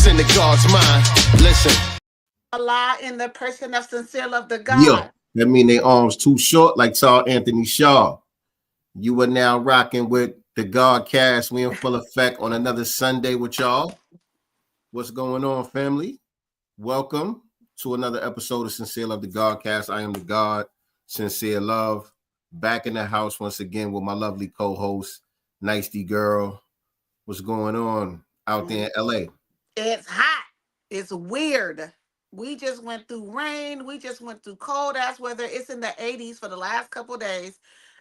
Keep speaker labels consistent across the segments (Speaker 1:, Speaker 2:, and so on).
Speaker 1: what's in the God's mind. Listen.
Speaker 2: Allah in the person of sincere love the
Speaker 3: Yeah,
Speaker 2: God.
Speaker 3: that mean they arms too short, like Saul Anthony Shaw. You are now rocking with the Godcast. We in full effect on another Sunday with y'all. What's going on, family? Welcome to another episode of Sincere Love the Godcast. I am the God, Sincere Love, back in the house once again with my lovely co-host, Nicey Girl. What's going on out there in LA?
Speaker 2: It's hot. It's weird. We just went through rain. We just went through cold ass weather. It's in the 80s for the last couple of days.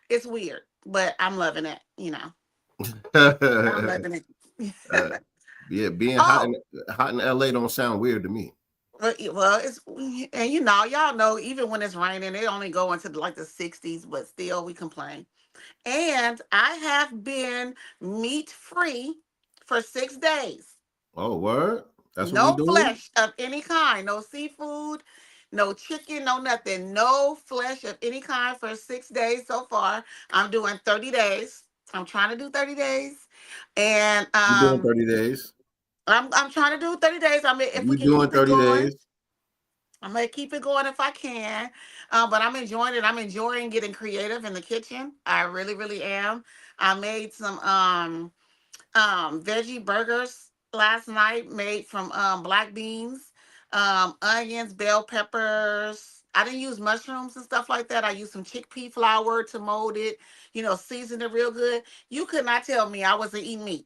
Speaker 2: It's weird, but I'm loving it. You know, I'm loving it.
Speaker 3: Yeah, being hot
Speaker 2: Oh,
Speaker 3: in LA don't sound weird to me.
Speaker 2: well, it's and y'all know, even when it's raining, it only go into like the 60s, but still we complain. And I have been meat free for 6 days.
Speaker 3: Oh, word? That's what we
Speaker 2: No
Speaker 3: doing?
Speaker 2: flesh of any kind, no seafood, no chicken, no nothing, no flesh of any kind for 6 days so far. I'm doing 30 days. I'm trying to do 30 days. And
Speaker 3: You doing 30 days?
Speaker 2: I'm trying to do 30 days. I mean, if we
Speaker 3: You
Speaker 2: can
Speaker 3: doing
Speaker 2: keep it
Speaker 3: 30
Speaker 2: going,
Speaker 3: days?
Speaker 2: I'm gonna keep it going if I can. But I'm enjoying it. I'm enjoying getting creative in the kitchen. I really, really am. I made some veggie burgers last night, made from black beans, onions, bell peppers. I didn't use mushrooms and stuff like that. I used some chickpea flour to mold it, season it real good. You could not tell me I wasn't eating meat.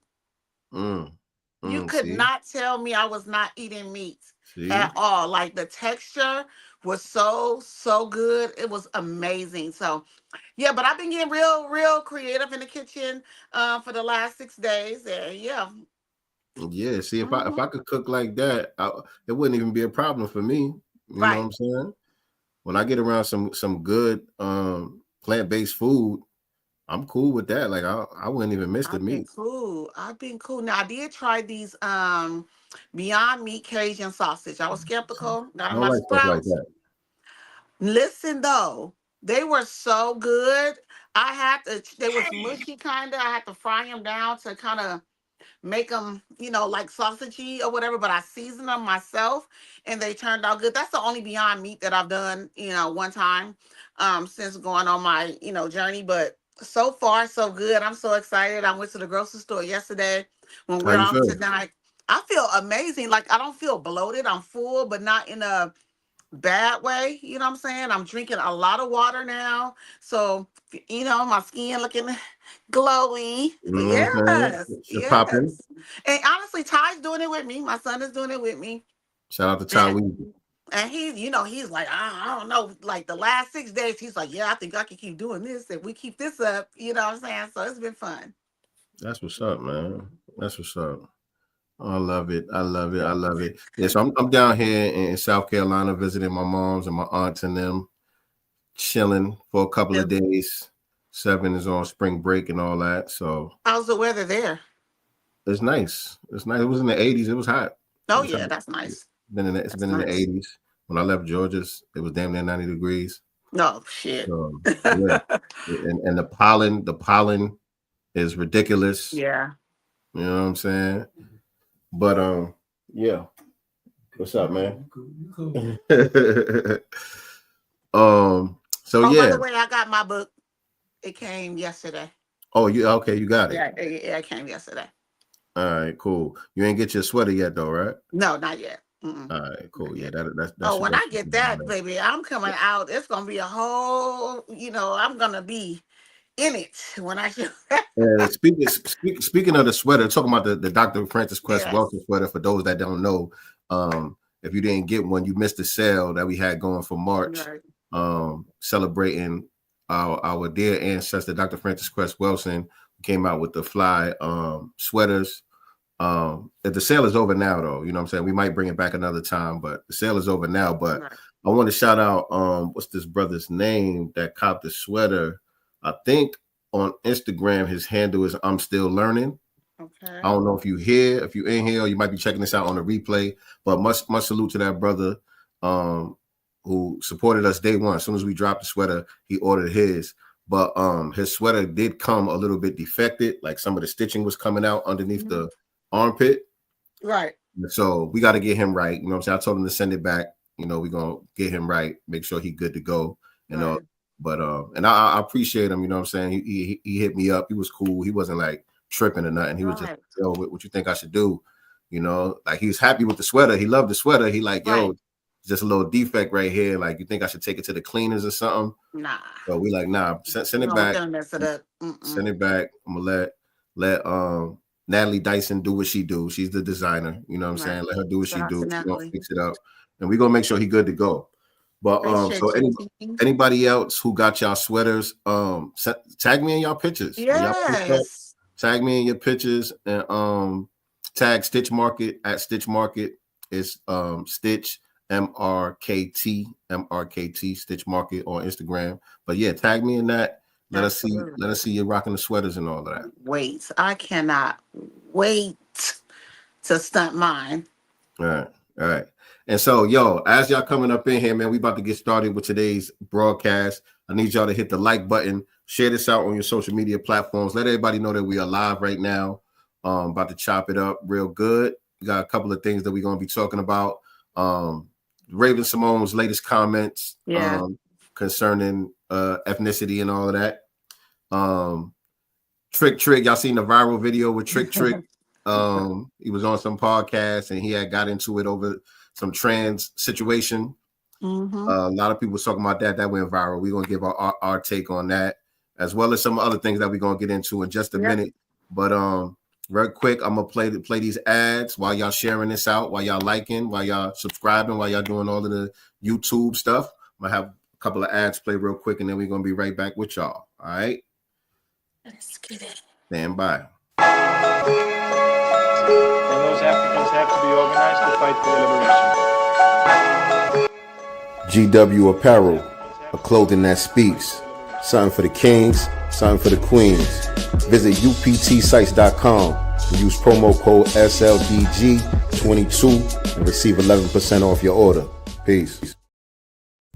Speaker 2: You could
Speaker 3: See?
Speaker 2: not tell me I was not eating meat
Speaker 3: See?
Speaker 2: at all. Like, the texture was so good. It was amazing. So yeah, but I've been getting real creative in the kitchen for the last 6 days. And yeah.
Speaker 3: Yeah, see, if
Speaker 2: Mhm.
Speaker 3: I could cook like that, it wouldn't even be a problem for me. You know what
Speaker 2: Right.
Speaker 3: I'm saying? When I get around some good plant-based food, I'm cool with that. Like I wouldn't even miss the
Speaker 2: I've been
Speaker 3: meat.
Speaker 2: cool. I've been cool. Now I did try these Beyond Meat Cajun sausage. I was skeptical. Got
Speaker 3: I
Speaker 2: on
Speaker 3: don't
Speaker 2: my
Speaker 3: like stuff like
Speaker 2: sprouts.
Speaker 3: that.
Speaker 2: Listen though, they were so good. They was mushy kind of. I had to fry them down to kind of make them, like sausagey or whatever, but I seasoned them myself and they turned out good. That's the only Beyond Meat that I've done, one time since going on my, journey. But so far, so good. I'm so excited. I went to the grocery store yesterday when
Speaker 3: How
Speaker 2: we're
Speaker 3: you
Speaker 2: off
Speaker 3: feel?
Speaker 2: tonight. I feel amazing. Like, I don't feel bloated. I'm full, but not in a bad way. You know what I'm saying? I'm drinking a lot of water now. So, my skin looking glowy.
Speaker 3: You know what I'm saying?
Speaker 2: Yes.
Speaker 3: It's popping.
Speaker 2: Yes. And honestly, Ty's doing it with me. My son is doing it with me.
Speaker 3: Shout out to Ty
Speaker 2: And
Speaker 3: Weezy.
Speaker 2: he's like, I don't know, like the last 6 days, he's like, yeah, I think I can keep doing this if we keep this up. You know what I'm saying? So it's been fun.
Speaker 3: That's what's up, man. That's what's up. I love it. I love it. I love it. Yeah, so I'm down here in South Carolina visiting my moms and my aunts and them, chilling for a couple of days. 7 is on spring break and all that. So
Speaker 2: How's the weather there?
Speaker 3: it's nice. It's nice. It was in the 80s. It was hot. It
Speaker 2: Oh
Speaker 3: was
Speaker 2: yeah,
Speaker 3: hot.
Speaker 2: that's nice.
Speaker 3: It's
Speaker 2: That's
Speaker 3: been in the
Speaker 2: nice.
Speaker 3: 80s. When I left Georgia, it was damn near 90 degrees.
Speaker 2: No shit.
Speaker 3: So yeah. And the pollen is ridiculous.
Speaker 2: Yeah.
Speaker 3: You know what I'm saying? But yeah. What's up, man?
Speaker 2: Cool.
Speaker 3: So
Speaker 2: Oh, by
Speaker 3: yeah.
Speaker 2: the way, I got my book. It came yesterday.
Speaker 3: Oh, you okay, you got it.
Speaker 2: Yeah, it came yesterday.
Speaker 3: All right, cool. You ain't get your sweater yet though, right?
Speaker 2: No, not yet. Mm-mm.
Speaker 3: All right, cool.
Speaker 2: Not
Speaker 3: Yeah,
Speaker 2: yet.
Speaker 3: that's
Speaker 2: Oh, when I get that, baby, I'm coming out. It's gonna be a whole, I'm gonna be in it when I show that.
Speaker 3: Speaking of the sweater, talking about the Dr. Francis Quest
Speaker 2: Yes.
Speaker 3: Welker sweater, for those that don't know, if you didn't get one, you missed the sale that we had going for March,
Speaker 2: Right.
Speaker 3: Celebrating our dear ancestor, Dr. Francis Quest Wilson, came out with the fly sweaters. The sale is over now, though. You know what I'm saying? We might bring it back another time, but the sale is over now. But
Speaker 2: Right.
Speaker 3: I want to shout out what's this brother's name that copped the sweater? I think on Instagram his handle is I'm Still Learning.
Speaker 2: Okay.
Speaker 3: I don't know if you're in here, or you might be checking this out on the replay. But much salute to that brother who supported us day one. As soon as we dropped the sweater, he ordered his. But his sweater did come a little bit defected, like some of the stitching was coming out underneath the armpit.
Speaker 2: Right.
Speaker 3: So we got to get him right. You know what I'm saying? I told him to send it back. You know, we're gonna get him right, make sure he's good to go. You know, but and I appreciate him. You know what I'm saying? He hit me up. He was cool. He wasn't like tripping or nothing. He was just, yo, what you think I should do? You know, like he was happy with the sweater. He loved the sweater. He like, yo, just a little defect right here. Like, you think I should take it to the cleaners or something?
Speaker 2: Nah.
Speaker 3: So we like, nah, send it back.
Speaker 2: Mess it up.
Speaker 3: Send it back. I'm gonna let Natalie Dyson do what she do. She's the designer. You know what I'm saying? Let her do what she do. She's gonna fix it up, and we're gonna make sure he's good to go. But so anybody else who got y'all sweaters, tag me in y'all pictures.
Speaker 2: Yes.
Speaker 3: Tag me in your pictures and tag Stitch Market at Stitch Market. It's Stitch MRKT Stitch Market on Instagram. But yeah, tag me in that. Let us see you rocking the sweaters and all of that.
Speaker 2: Wait, I cannot wait to stunt mine.
Speaker 3: All right. And so, yo, as y'all coming up in here, man, we about to get started with today's broadcast. I need y'all to hit the like button, share this out on your social media platforms. Let everybody know that we are live right now. About to chop it up real good. We got a couple of things that we're going to be talking about. Raven-Symoné's latest comments concerning ethnicity and all of that. Trick, y'all seen the viral video with Trick? He was on some podcast and he had got into it over some trans situation. A lot of people was talking about that went viral. We're gonna give our take on that, as well as some other things that we're gonna get into in just a minute. But real quick, I'm gonna play these ads while y'all sharing this out, while y'all liking, while y'all subscribing, while y'all doing all of the YouTube stuff. I'm gonna have a couple of ads play real quick, and then we're gonna be right back with y'all. All right,
Speaker 2: let's get it.
Speaker 3: Stand by.
Speaker 4: And those Africans have to be organized to fight for their liberation.
Speaker 3: GW Apparel, a clothing that speaks. Something for the kings, something for the queens. Visit uptsites.com and use promo code SLDG22 and receive 11% off your order. Peace.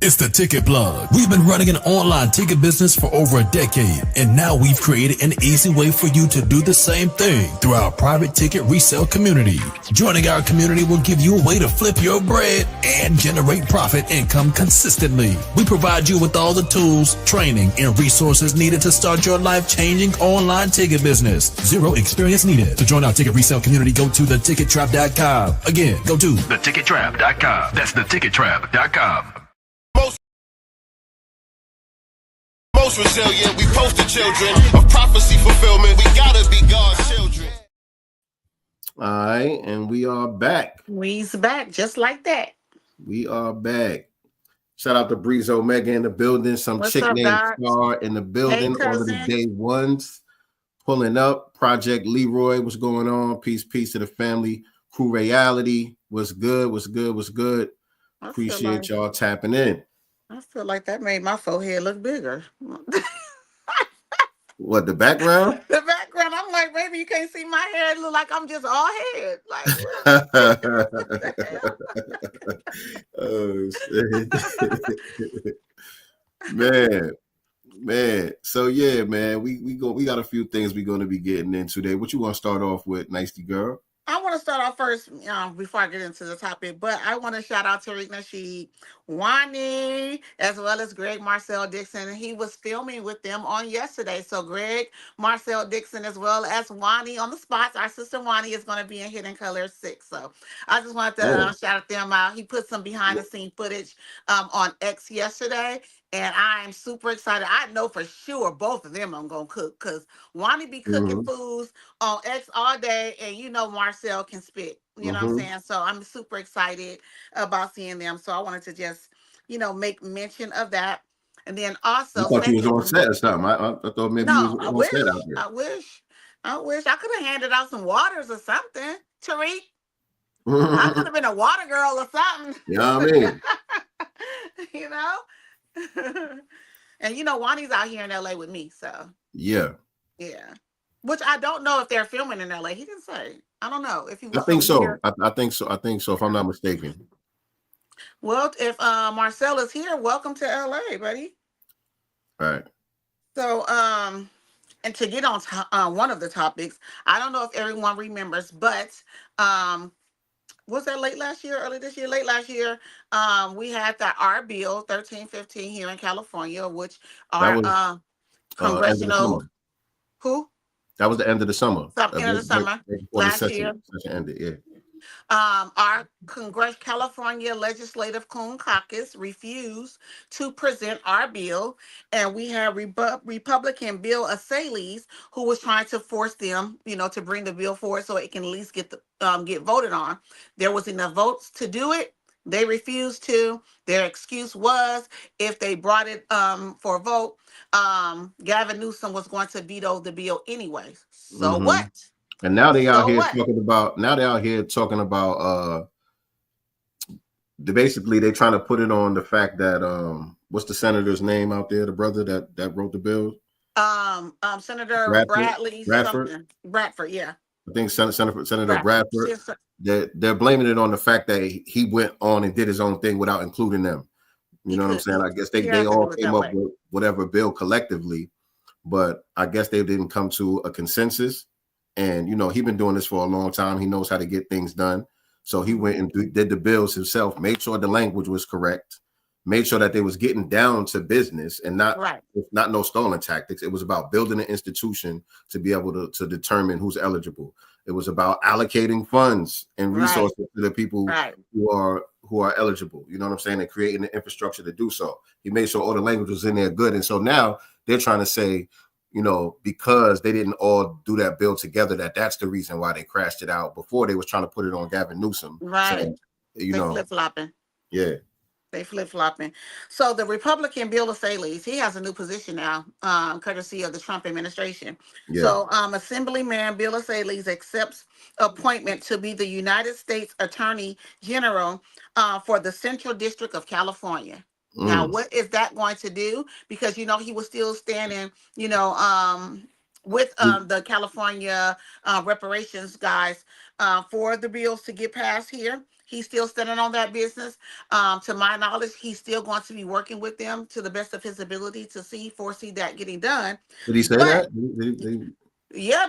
Speaker 5: It's the Ticket Plug. We've been running an online ticket business for over a decade, and now we've created an easy way for you to do the same thing through our private ticket resale community. Joining our community will give you a way to flip your bread and generate profit income consistently. We provide you with all the tools, training, and resources needed to start your life-changing online ticket business. Zero experience needed. To join our ticket resale community, go to thetickettrap.com. Again, go to thetickettrap.com. That's thetickettrap.com.
Speaker 1: Most resilient, we poster children of prophecy fulfillment. We gotta be God's children.
Speaker 3: All right, and we are back.
Speaker 2: We's back, just like that.
Speaker 3: We are back. Shout out to Breeze Omega in the building. Some chick named Star in the building. All of the day ones pulling up. Project Leroy, what's going on? Peace to the family. Crew Reality, what's good? Appreciate y'all tapping in.
Speaker 2: I feel like that made my forehead look bigger.
Speaker 3: What, the background?
Speaker 2: The background. I'm like, baby, you can't see my hair. It look like I'm just all head. Like,
Speaker 3: oh shit. man. So yeah, man, we got a few things we're going to be getting into today. What you want to start off with, Nicey girl?
Speaker 2: I want to start off first before I get into the topic, but I want to shout out to Tariq Nasheed, Wani, as well as Greg Marcel Dixon. He was filming with them on yesterday. So Greg Marcel Dixon, as well as Wani on the spots. Our sister Wani is going to be in Hidden Colors 6. So I just wanted to shout them out. He put some behind the scene footage on X yesterday. And I am super excited. I know for sure both of them I'm going to cook, because Wani be cooking foods on X all day, and you know Marcel can spit. You know what I'm saying? So I'm super excited about seeing them. So I wanted to just, make mention of that. And then also...
Speaker 3: I thought you was on set or something. I thought maybe you was on set out there.
Speaker 2: I wish. I could have handed out some waters or something. Tariq. I could have been a water girl or something.
Speaker 3: You know what I mean?
Speaker 2: You know? And Wani's out here in LA with me, so yeah, which I don't know if they're filming in LA. He didn't say. I don't know if he was.
Speaker 3: I think so. I think so. If I'm not mistaken.
Speaker 2: Well, if Marcel is here, welcome to LA, buddy.
Speaker 3: All right.
Speaker 2: So and to get on one of the topics, I don't know if everyone remembers, but Was that late last year, early this year? Late last year, we had that our bill 1315 here in California, which
Speaker 3: That
Speaker 2: our
Speaker 3: was end of the
Speaker 2: congressional
Speaker 3: summer.
Speaker 2: who
Speaker 3: That was the end of the summer.
Speaker 2: end of the summer
Speaker 3: Right before the
Speaker 2: last
Speaker 3: session
Speaker 2: year.
Speaker 3: ended. Yeah.
Speaker 2: Our California Legislative Coon Caucus refused to present our bill, and we had Republican Bill Assailies who was trying to force them, to bring the bill forward so it can at least get voted on. There was enough votes to do it. They refused to. Their excuse was if they brought it for a vote, Gavin Newsom was going to veto the bill anyways. So
Speaker 3: Mm-hmm.
Speaker 2: what?
Speaker 3: And now they out
Speaker 2: So
Speaker 3: here
Speaker 2: what?
Speaker 3: talking about basically they trying to put it on the fact that what's the senator's name out there, the brother that wrote the bill?
Speaker 2: Senator Bradley
Speaker 3: Bradford.
Speaker 2: something. Bradford, yeah.
Speaker 3: I think Senator Bradford.
Speaker 2: Yes,
Speaker 3: They're blaming it on the fact that he went on and did his own thing without including them. You know what I'm saying? I guess they all came up with whatever bill collectively, but I guess they didn't come to a consensus. And he's been doing this for a long time. He knows how to get things done. So he went and did the bills himself, made sure the language was correct, made sure that they was getting down to business and not no stalling tactics. It was about building an institution to be able to determine who's eligible. It was about allocating funds and resources to the people who are eligible. You know what I'm saying? And creating the infrastructure to do so. He made sure all the language was in there good. And so now they're trying to say, because they didn't all do that bill together, that's the reason why they crashed it out. Before they was trying to put it on Gavin Newsom.
Speaker 2: Right. They flip-flopping.
Speaker 3: Yeah.
Speaker 2: They flip-flopping. So the Republican Bill Assailies, he has a new position now, courtesy of the Trump administration. Yeah. So Assemblyman Bill Assailies accepts appointment to be the United States Attorney General for the Central District of California. Now, what is that going to do? Because, he was still standing, with the California reparations guys for the bills to get passed here. He's still standing on that business. To my knowledge, he's still going to be working with them to the best of his ability to foresee that getting done.
Speaker 3: Did he say that?
Speaker 2: Yeah,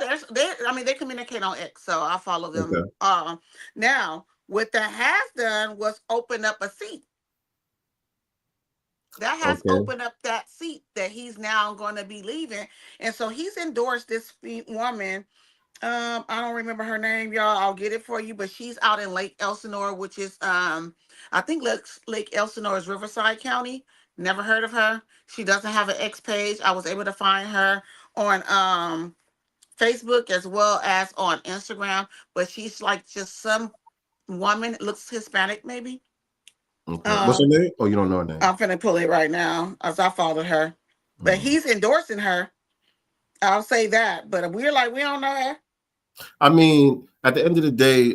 Speaker 2: they communicate on X, so I follow them. Okay. Now, what that has done was open up a seat. That has opened up that seat that he's now going to be leaving. And so he's endorsed this woman. I don't remember her name, y'all. I'll get it for you, but she's out in Lake Elsinore, which is I think Lake Elsinore is Riverside County. Never heard of her. She doesn't have an X page. I was able to find her on Facebook as well as on Instagram, but she's like just some woman, looks Hispanic maybe.
Speaker 3: Okay. What's her name? Oh, you don't know her name.
Speaker 2: I'm finna pull it right now as I followed her. But he's endorsing her. I'll say that. But we don't know her.
Speaker 3: I mean, at the end of the day,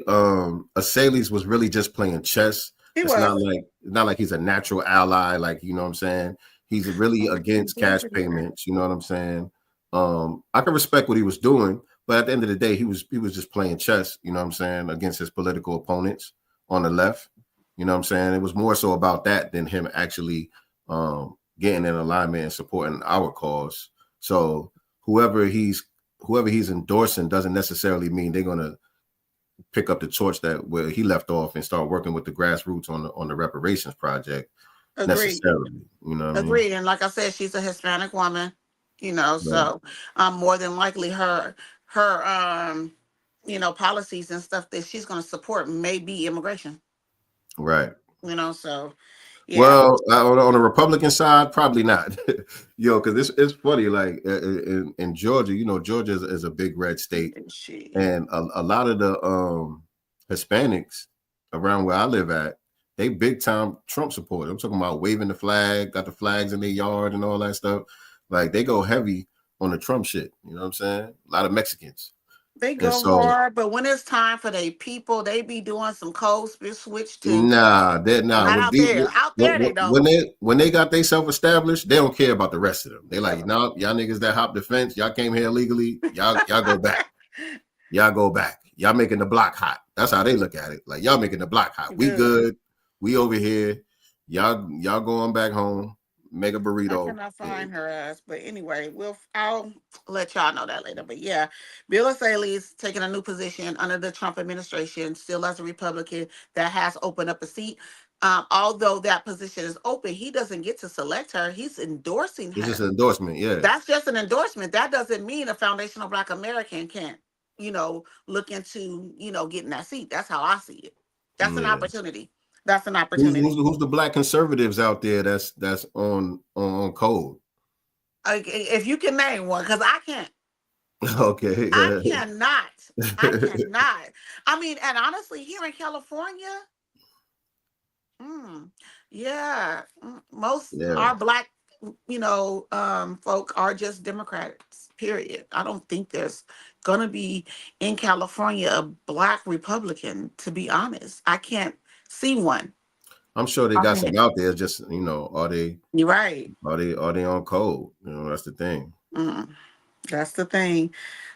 Speaker 3: Assailies was really just playing chess. It's not like he's a natural ally, like, you know what I'm saying? He's really against cash payments, you know what I'm saying? I can respect what he was doing, but at the end of the day, he was just playing chess, you know what I'm saying, against his political opponents on the left. You know what I'm saying? It was more so about that than him actually getting in alignment and supporting our cause. So whoever he's endorsing doesn't necessarily mean they're gonna pick up the torch where he left off and start working with the grassroots on the reparations project.
Speaker 2: Agreed.
Speaker 3: Necessarily. You know what
Speaker 2: Agreed.
Speaker 3: I mean?
Speaker 2: And like I said, she's a Hispanic woman, so more than likely her policies and stuff that she's gonna support may be immigration.
Speaker 3: Right.
Speaker 2: So yeah.
Speaker 3: Well, on the Republican side, probably not. Because it's funny, like in Georgia, Georgia is a big red state, and a lot of the Hispanics around where I live at, they big time Trump supporters. I'm talking about waving the flag, got the flags in their yard and all that stuff. Like they go heavy on the Trump shit. You know what I'm saying? A lot of Mexicans.
Speaker 2: They go hard, but when it's time for their people, they be doing some code switch too.
Speaker 3: Nah, they're not.
Speaker 2: Out there they don't.
Speaker 3: When they got themselves established, they don't care about the rest of them. They like, no, y'all niggas that hop the fence, y'all came here illegally, y'all go back. Y'all go back. Y'all making the block hot. That's how they look at it. Like y'all making the block hot. We good. We over here. Y'all going back home. Mega
Speaker 2: I
Speaker 3: burrito
Speaker 2: cannot
Speaker 3: page.
Speaker 2: find her ass, but anyway, I'll let y'all know that later. But yeah, Bill O'Reilly's taking a new position under the Trump administration, still as a Republican that has opened up a seat. Although that position is open, he doesn't get to select her. He's endorsing
Speaker 3: It's just
Speaker 2: her.
Speaker 3: an endorsement, yeah.
Speaker 2: That's just an endorsement. That doesn't mean a foundational Black American can't, look into, getting that seat. That's how I see it. That's an
Speaker 3: Yeah.
Speaker 2: opportunity. That's an
Speaker 3: Who's,
Speaker 2: opportunity.
Speaker 3: who's the Black conservatives out there that's on code?
Speaker 2: If you can name one, because I can't.
Speaker 3: Okay.
Speaker 2: I cannot. I cannot. I mean, and honestly, here in California, yeah, most
Speaker 3: Yeah.
Speaker 2: our Black, folk are just Democrats. Period. I don't think there's gonna be in California a Black Republican. To be honest, I can't see one.
Speaker 3: I'm sure they got some out there. Just are they?
Speaker 2: You're right.
Speaker 3: Are they on code? That's the thing.
Speaker 2: That's the thing.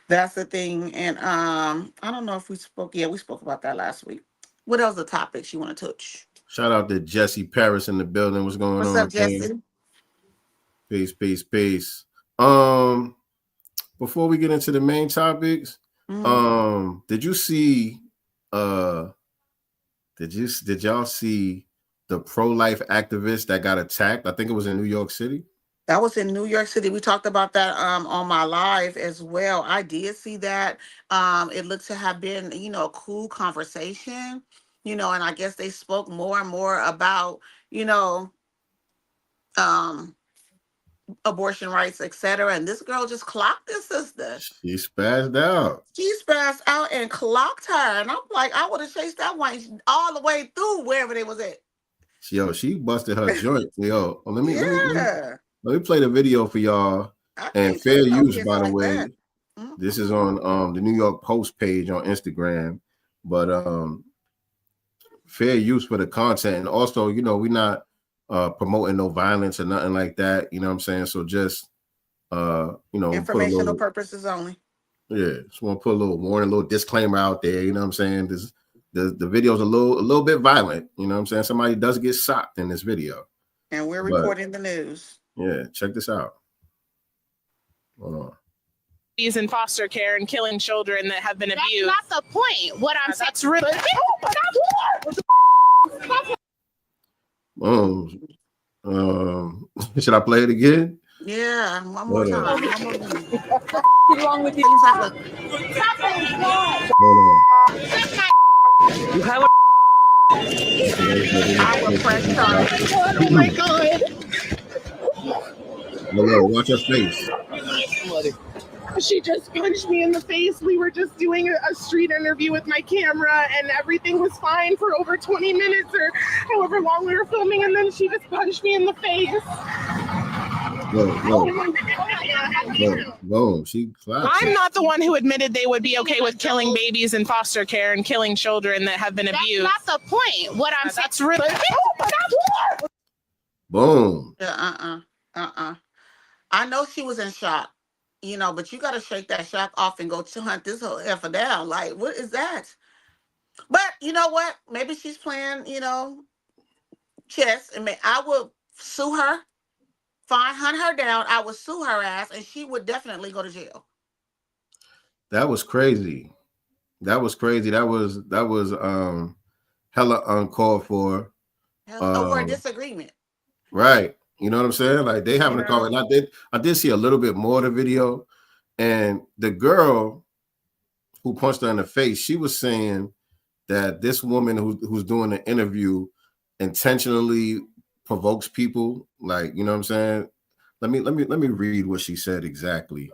Speaker 2: That's the thing. And I don't know if we spoke. Yeah, we spoke about that last week. What else are topics you want to touch?
Speaker 3: Shout out to Jesse Paris in the building. What's going on?
Speaker 2: What's up, Jesse?
Speaker 3: Peace. Before we get into the main topics, did you see? Did y'all see the pro-life activist that got attacked? I think it was in New York City.
Speaker 2: That was in New York City. We talked about that on my live as well. I did see that. It looked to have been, a cool conversation, and I guess they spoke more and more about, abortion rights, etc. And this girl just clocked this sister.
Speaker 3: She spazzed out.
Speaker 2: She spazzed out and clocked her. And I'm like, I would have chased that one all the way through wherever they was at.
Speaker 3: Yo, she busted her joint. Yo, let me play the video for y'all. And fair use, by the way. This is on the New York Post page on Instagram. But fair use for the content. And also, we're not promoting no violence or nothing like that. You know what I'm saying? So just
Speaker 2: informational purposes only.
Speaker 3: Yeah, just want to put a little warning, a little disclaimer out there. You know what I'm saying? The video's a little bit violent. You know what I'm saying? Somebody does get shocked in this video.
Speaker 2: And we're reporting the news.
Speaker 3: Yeah, check this out. Hold on.
Speaker 6: He's in foster care and killing children that have been abused.
Speaker 7: That's not the point. What I'm saying.
Speaker 6: That's really.
Speaker 3: Should I play it again?
Speaker 2: Yeah, one more time.
Speaker 7: What's wrong with you?
Speaker 3: Hold on.
Speaker 6: You have
Speaker 2: I will press charge.
Speaker 7: Oh my God.
Speaker 3: No, watch her face.
Speaker 6: She just punched me in the face. We were just doing a street interview with my camera and everything was fine for over 20 minutes or however long we were filming, and then she just punched me in the face.
Speaker 3: Whoa, she clapped.
Speaker 6: I'm not the one who admitted they would be okay with killing babies in foster care and killing children that have been abused.
Speaker 7: That's not the point. What I'm saying.
Speaker 6: That's really.
Speaker 3: Boom.
Speaker 2: Yeah, I know she was in shock, but you got to shake that shock off and go to hunt this whole effer down. Like, what is that? But you know what? Maybe she's playing, chess. And I would sue her, hunt her down. I would sue her ass, and she would definitely go to jail.
Speaker 3: That was crazy. That was hella uncalled for.
Speaker 2: Or a disagreement.
Speaker 3: Right. You know what I'm saying? Like they having a call. And I did see a little bit more of the video. And the girl who punched her in the face, she was saying that this woman who's doing the interview intentionally provokes people. Like, you know what I'm saying? Let me read what she said exactly.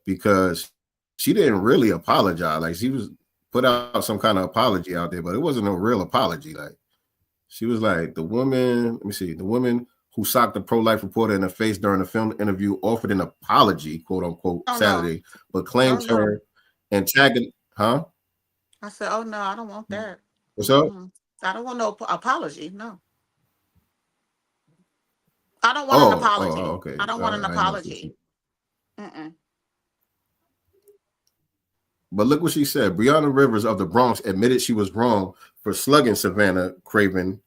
Speaker 3: Because she didn't really apologize. Like she was put out some kind of apology out there, but it wasn't a real apology. Like she was like, the woman who socked the pro-life reporter in the face during the film interview offered an apology, quote unquote, Saturday, but claimed her antagonist. Huh?
Speaker 2: I said, oh no, I don't want that.
Speaker 3: What's up?
Speaker 2: I don't want no apology. No. I don't want an apology.
Speaker 3: Okay.
Speaker 2: I don't want an apology.
Speaker 3: But look what she said. Breonna Rivers of the Bronx admitted she was wrong for slugging Savannah Craven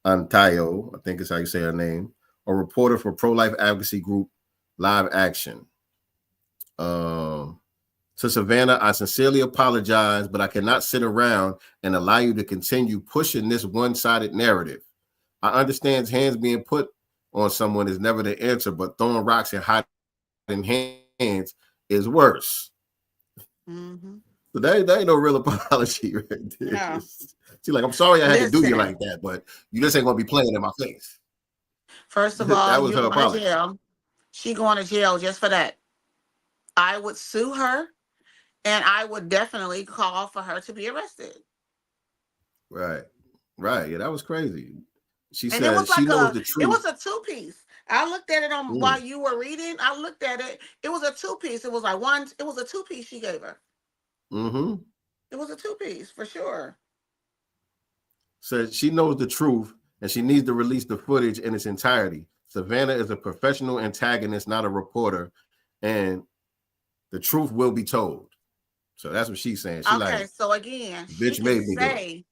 Speaker 3: Antayo, I think is how you say her name, a reporter for pro-life advocacy group Live Action. To Savannah, I sincerely apologize, but I cannot sit around and allow you to continue pushing this one-sided narrative. I understand hands being put on someone is never the answer, but throwing rocks and hiding hands is worse.
Speaker 2: Mm-hmm.
Speaker 3: So that ain't no real apology right there.
Speaker 2: No.
Speaker 3: She's like, I'm sorry I had to do you like that, but you just ain't gonna be playing in my face.
Speaker 2: First of all,
Speaker 3: that was
Speaker 2: you're
Speaker 3: her
Speaker 2: going
Speaker 3: apology.
Speaker 2: to jail. She going to jail just for that. I would sue her, and I would definitely call for her to be arrested.
Speaker 3: Right. Yeah, that was crazy. She
Speaker 2: And
Speaker 3: said
Speaker 2: it was
Speaker 3: she
Speaker 2: like
Speaker 3: knows the truth.
Speaker 2: It was a two-piece. I looked at it on while you were reading. I looked at it. It was a two-piece. It was like one. It was a two-piece she gave her.
Speaker 3: Mm-hmm.
Speaker 2: It was a two-piece for sure.
Speaker 3: Said she knows the truth and she needs to release the footage in its entirety. Savannah is a professional antagonist, not a reporter, and the truth will be told. So that's what she's saying. She
Speaker 2: Okay, so again,
Speaker 3: bitch made me do it.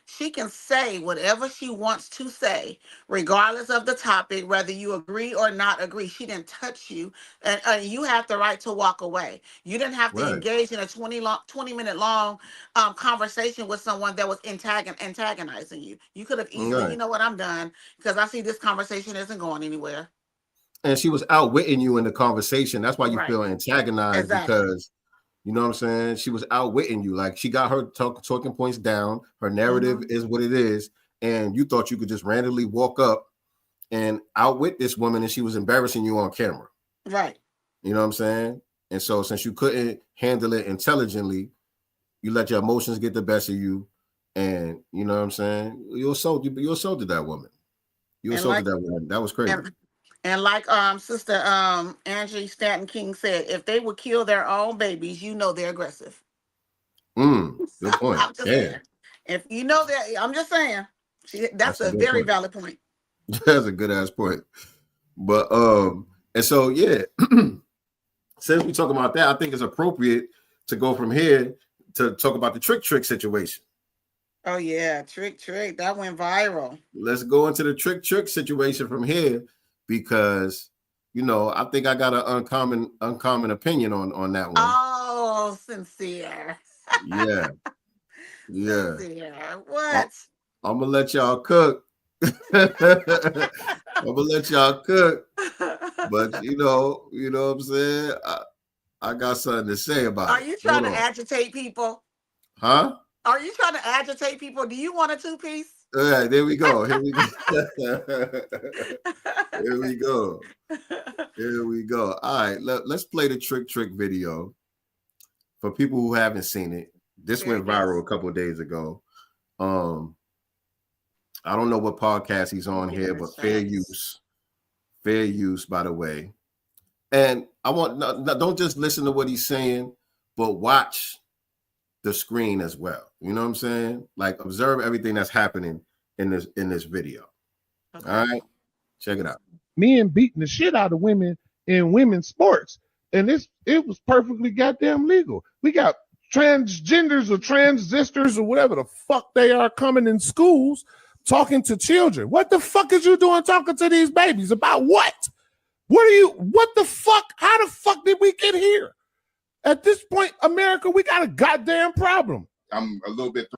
Speaker 2: She can say whatever she wants to say, regardless of the topic, whether you agree or not agree. She didn't touch you, and you have the right to walk away. You didn't have to engage in a 20-minute long conversation with someone that was antagonizing you. You could have easily, you know what, I'm done, because I see this conversation isn't going anywhere.
Speaker 3: And she was outwitting you in the conversation. That's why you feel antagonized, because you know what I'm saying? She was outwitting you. Like, she got her talking points down. Her narrative is what it is. And you thought you could just randomly walk up and outwit this woman, and she was embarrassing you on camera.
Speaker 2: Right.
Speaker 3: You know what I'm saying? And so since you couldn't handle it intelligently, you let your emotions get the best of you. And you know what I'm saying? You assaulted that woman. You assaulted that woman. That was crazy.
Speaker 2: And like Sister Angie Stanton King said, if they would kill their own babies, you know they're aggressive.
Speaker 3: Good point.
Speaker 2: I'm just saying. If you know that, I'm just saying. That's a very valid point.
Speaker 3: That's a good ass point. But and so yeah, since we talk about that, I think it's appropriate to go from here to talk about the trick situation.
Speaker 2: Oh yeah, trick. That went viral.
Speaker 3: Let's go into the trick situation from here, because you know I think I got an uncommon opinion on that one.
Speaker 2: Oh, sincere.
Speaker 3: Yeah.
Speaker 2: Sincere. What?
Speaker 3: I'm gonna let y'all cook. But you know what I'm saying? I got something to say about it.
Speaker 2: Are you trying to agitate people?
Speaker 3: Huh?
Speaker 2: Are you trying to agitate people? Do you want a two-piece?
Speaker 3: All right, there we go. Here we go. All right, let's play the trick video for people who haven't seen it. This went viral a couple of days ago. I don't know what podcast he's on here, but fair use, by the way. And I want don't just listen to what he's saying, but watch the screen as well. You know what I'm saying? Like, observe everything that's happening in this video. Okay. All right, check it out.
Speaker 8: Men beating the shit out of women in women's sports, and it was perfectly goddamn legal. We got transgenders or transistors or whatever the fuck they are coming in schools talking to children. What the fuck is you doing talking to these babies about what? What the fuck? How the fuck did we get here? At this point, America, we got a goddamn problem.
Speaker 9: I'm a little bit.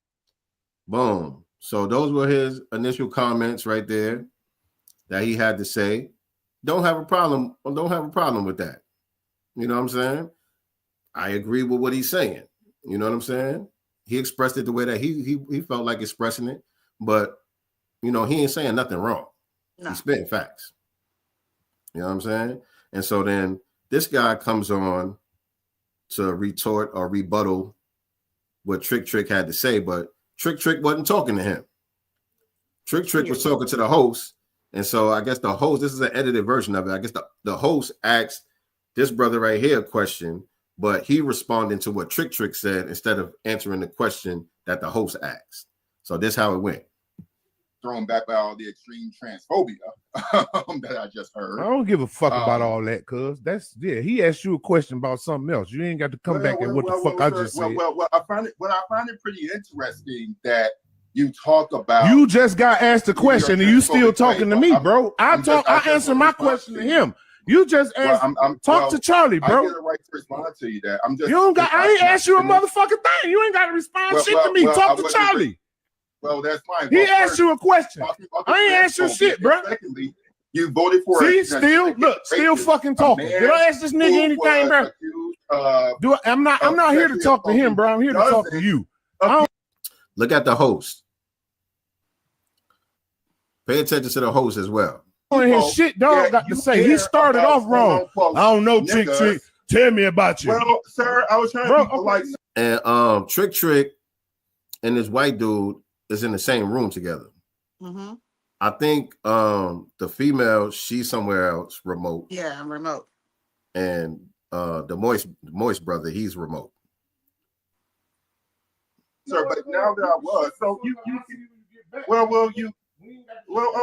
Speaker 3: Boom. So those were his initial comments right there that he had to say. Don't have a problem with that. You know what I'm saying? I agree with what he's saying. You know what I'm saying? He expressed it the way that he felt like expressing it, but you know, he ain't saying nothing wrong. No. He's spitting facts. You know what I'm saying? And so then this guy comes on to retort or rebuttal what Trick had to say, but Trick wasn't talking to him. Trick was talking to the host. And so I guess the host, this is an edited version of it. I guess the host asked this brother right here a question, but he responded to what Trick said instead of answering the question that the host asked. So this is how it went.
Speaker 9: Thrown back by all the extreme transphobia that I just heard.
Speaker 8: I don't give a fuck about all that, cuz he asked you a question about something else. You ain't got to come back and what the fuck I just said.
Speaker 9: Well, I find it pretty interesting that you talk about.
Speaker 8: You just got asked a question and you still talking to me, bro. I answered my question to him. You just asked. Talk to Charlie, bro.
Speaker 9: I get a right to respond to you. That I'm just.
Speaker 8: You don't got. I ain't asked you a motherfucking thing. You ain't got to respond shit to me. Talk to Charlie.
Speaker 9: Well, that's fine.
Speaker 8: He asked you a question. I ain't asked you shit, bro.
Speaker 9: Secondly, you voted for.
Speaker 8: See, still fucking talking. Did I ask this nigga anything, bro? I'm not here to talk to him, bro. I'm here to talk to you.
Speaker 3: Look at the host. Pay attention to the host as well.
Speaker 8: His shit dog got to say. He started off wrong. I don't know, Trick. Tell me about you.
Speaker 9: Well, sir, I was trying to be polite.
Speaker 3: And Trick and this white dude is in the same room together.
Speaker 2: Mm-hmm.
Speaker 3: I think the female, she's somewhere else remote.
Speaker 2: Yeah, I'm remote.
Speaker 3: And the moist brother, he's remote.
Speaker 9: Sir, but now that I was, so you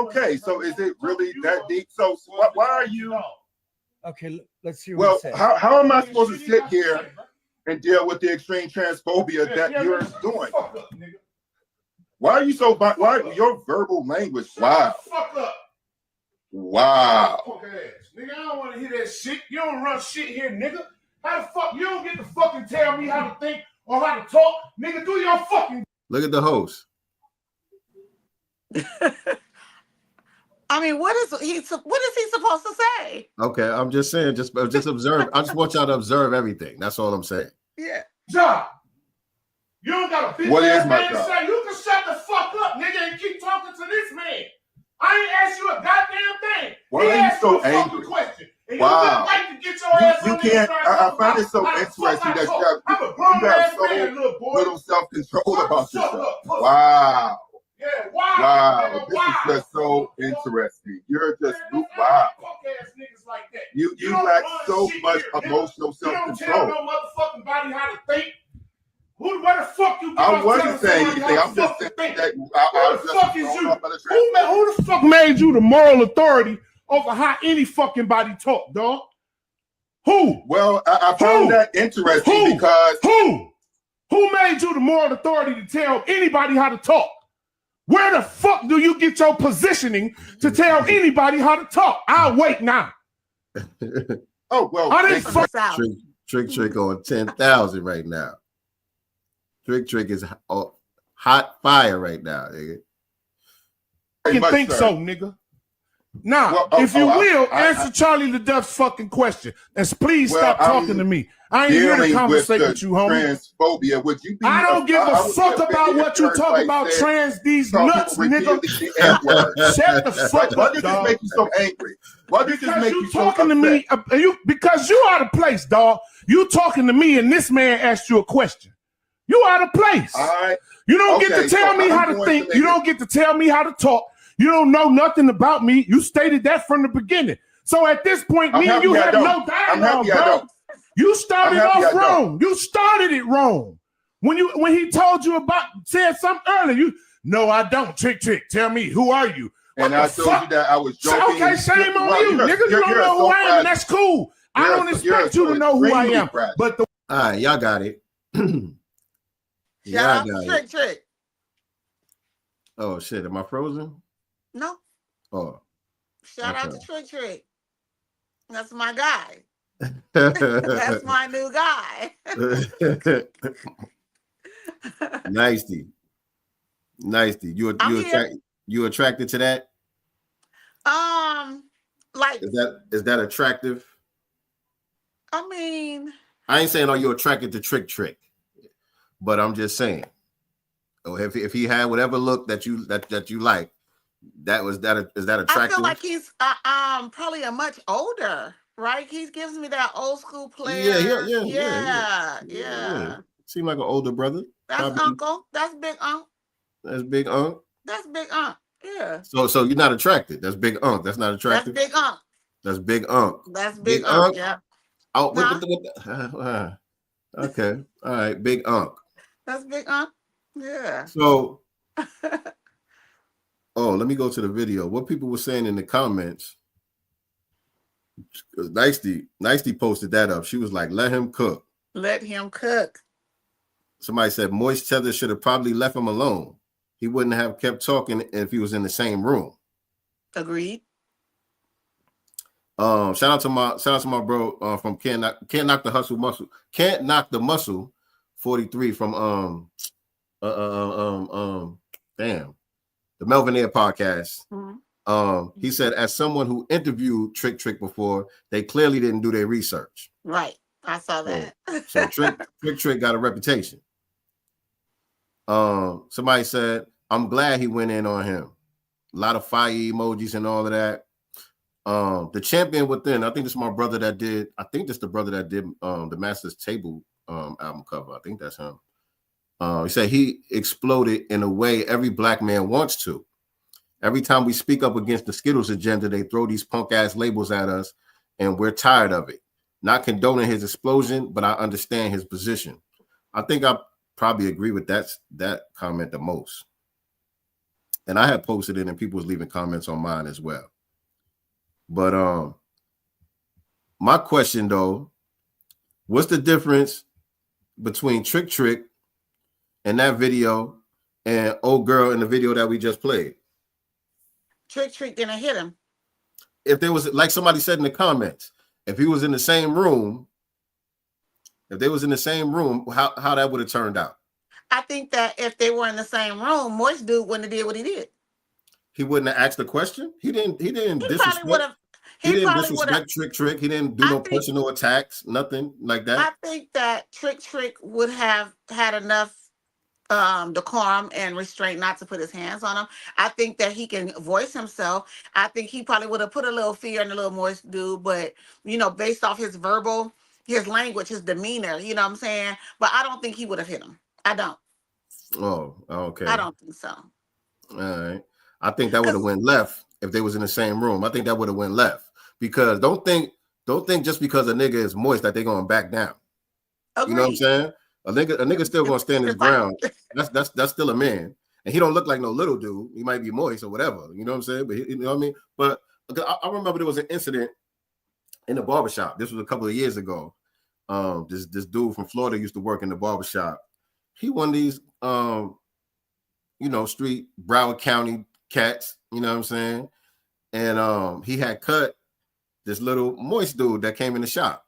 Speaker 9: okay. So is it really that deep? So why are you?
Speaker 10: Okay, let's hear.
Speaker 9: Well, how am I supposed to sit here and deal with the extreme transphobia that you're doing? Why are you so? Why your verbal language? Wow. Wow.
Speaker 8: Nigga, I don't want to hear that shit. You don't run shit here, nigga. How the fuck? You don't get to fucking tell me how to think or how to talk. Nigga, do your fucking.
Speaker 3: Look at the host.
Speaker 2: I mean, what is he supposed to say?
Speaker 3: Okay, I'm just saying, just observe. I just want y'all to observe everything. That's all I'm saying.
Speaker 2: Yeah.
Speaker 8: Job. You don't got a bitch ass man to say. You can shut the fuck up, nigga, and keep talking to this man. I ain't asked you a goddamn thing.
Speaker 9: Why are you so angry?
Speaker 8: Question. And
Speaker 9: wow.
Speaker 8: You just like to get your ass
Speaker 9: you can't. I find it so interesting that you have so little self-control about yourself. Wow.
Speaker 8: Yeah, wow.
Speaker 9: Wow. This is just so interesting. You're just wow. You lack so much emotional self-control.
Speaker 8: You don't tell no motherfucking body how to think. Where the fuck you?
Speaker 9: I wasn't saying anything. I'm just saying that.
Speaker 8: Who the fuck is you? Who the fuck made you the moral authority over how any fucking body talk, dog? Who?
Speaker 9: Well, I found that interesting because
Speaker 8: who made you the moral authority to tell anybody how to talk? Where the fuck do you get your positioning to tell anybody how to talk? I'll wait now.
Speaker 9: Oh well,
Speaker 2: I didn't fuck
Speaker 3: out. Trick on 10,000 right now. Trick is hot fire right now, nigga.
Speaker 8: I can think so, nigga. Now, if you will, answer Charlie the Duff's fucking question. And please stop talking to me. I ain't here to conversate with you, homie.
Speaker 9: Transphobia. Would you be
Speaker 8: I don't give a fuck about what you talk about trans these nuts, nigga. Shut the fuck up,
Speaker 9: Why did
Speaker 8: dog.
Speaker 9: this make you so angry? Why did this make you so
Speaker 8: talking to me? Because you out of place, dog. You talking to me and this man asked you a question. You out of place.
Speaker 9: All right.
Speaker 8: You don't get to tell me how to think. You don't get to tell me how to talk. You don't know nothing about me. You stated that from the beginning. So at this point, me and you have no dialogue, bro. You started off wrong. You started it wrong. When he told you said something earlier, no, I don't. Trick. Tell me, who are you?
Speaker 9: And I told you that I was joking.
Speaker 8: Okay, shame on you, nigga. You don't know who I am, and that's cool. I don't expect you to know who I am. But
Speaker 3: all right, y'all got it.
Speaker 2: Shout out to Trick.
Speaker 3: Oh shit, am I frozen?
Speaker 2: No.
Speaker 3: Oh.
Speaker 2: Shout out to Trick. That's my guy. That's my new guy.
Speaker 3: Nicey. You attracted to that?
Speaker 2: Like
Speaker 3: is that attractive?
Speaker 2: I mean,
Speaker 3: I ain't saying you're attracted to Trick. But I'm just saying, if he had whatever look that you like, is that attractive?
Speaker 2: I feel like he's probably a much older, right? He gives me that old school player. Yeah.
Speaker 3: Seem like an older brother.
Speaker 2: That's probably. Uncle. That's Big Unc.
Speaker 3: That's Big Unc.
Speaker 2: That's Big Unc. Yeah.
Speaker 3: So you're not attracted. That's Big Unc. That's not attractive.
Speaker 2: That's Big Unc.
Speaker 3: That's Big Unc.
Speaker 2: That's Big Unc. Yeah.
Speaker 3: Oh, okay. All right, Big Unc.
Speaker 2: That's Big Unc. Yeah.
Speaker 3: So, let me go to the video. What people were saying in the comments. Nicey posted that up. She was like, "Let him cook."
Speaker 2: Let him cook.
Speaker 3: Somebody said Moist Tether should have probably left him alone. he wouldn't have kept talking if he was in the same room.
Speaker 2: Agreed.
Speaker 3: Shout out to my bro from Can't Knock the Hustle Muscle. Can't Knock the Muscle 43 from damn, the Melvin Air podcast.
Speaker 2: Mm-hmm.
Speaker 3: He said, as someone who interviewed Trick before, they clearly didn't do their research.
Speaker 2: Right. I saw that.
Speaker 3: So Trick got a reputation. Somebody said, I'm glad he went in on him. A lot of fire emojis and all of that. The Champion Within, I think this is my brother that did, the Master's Table album cover. I think that's him. He said he exploded in a way every black man wants to. Every time we speak up against the Skittles agenda, they throw these punk ass labels at us, and we're tired of it. Not condoning his explosion, but I understand his position. I think I probably agree with that comment the most. And I had posted it, and people was leaving comments on mine as well. But my question though, what's the difference between Trick and that video and old girl in the video that we just played?
Speaker 2: Trick didn't hit him.
Speaker 3: If there was, like somebody said in the comments, if he was in the same room, how that would have turned out?
Speaker 2: I think that if they were in the same room, Moist dude wouldn't have did what he did.
Speaker 3: He wouldn't have asked the question. He didn't disrespect. He didn't disrespect Trick. He didn't do no personal attacks, nothing like that.
Speaker 2: I think that Trick would have had enough decorum and restraint not to put his hands on him. I think that he can voice himself. I think he probably would have put a little fear in the little Moist dude, but based off his language, his demeanor, you know what I'm saying? But I don't think he would have hit him. I don't.
Speaker 3: Oh, okay.
Speaker 2: I don't think so.
Speaker 3: All right. I think that would have went left if they was in the same room. I think that would have went left, because don't think just because a nigga is moist that they're gonna back down. Agreed. You know what I'm saying? A nigga still gonna stand his ground. That's still a man, and he don't look like no little dude. He might be moist or whatever. You know what I'm saying? But you know what I mean. But I remember there was an incident in the barbershop. This was a couple of years ago. This dude from Florida used to work in the barbershop. He one of these street Broward County cats. You know what I'm saying? And he had cut this little moist dude that came in the shop.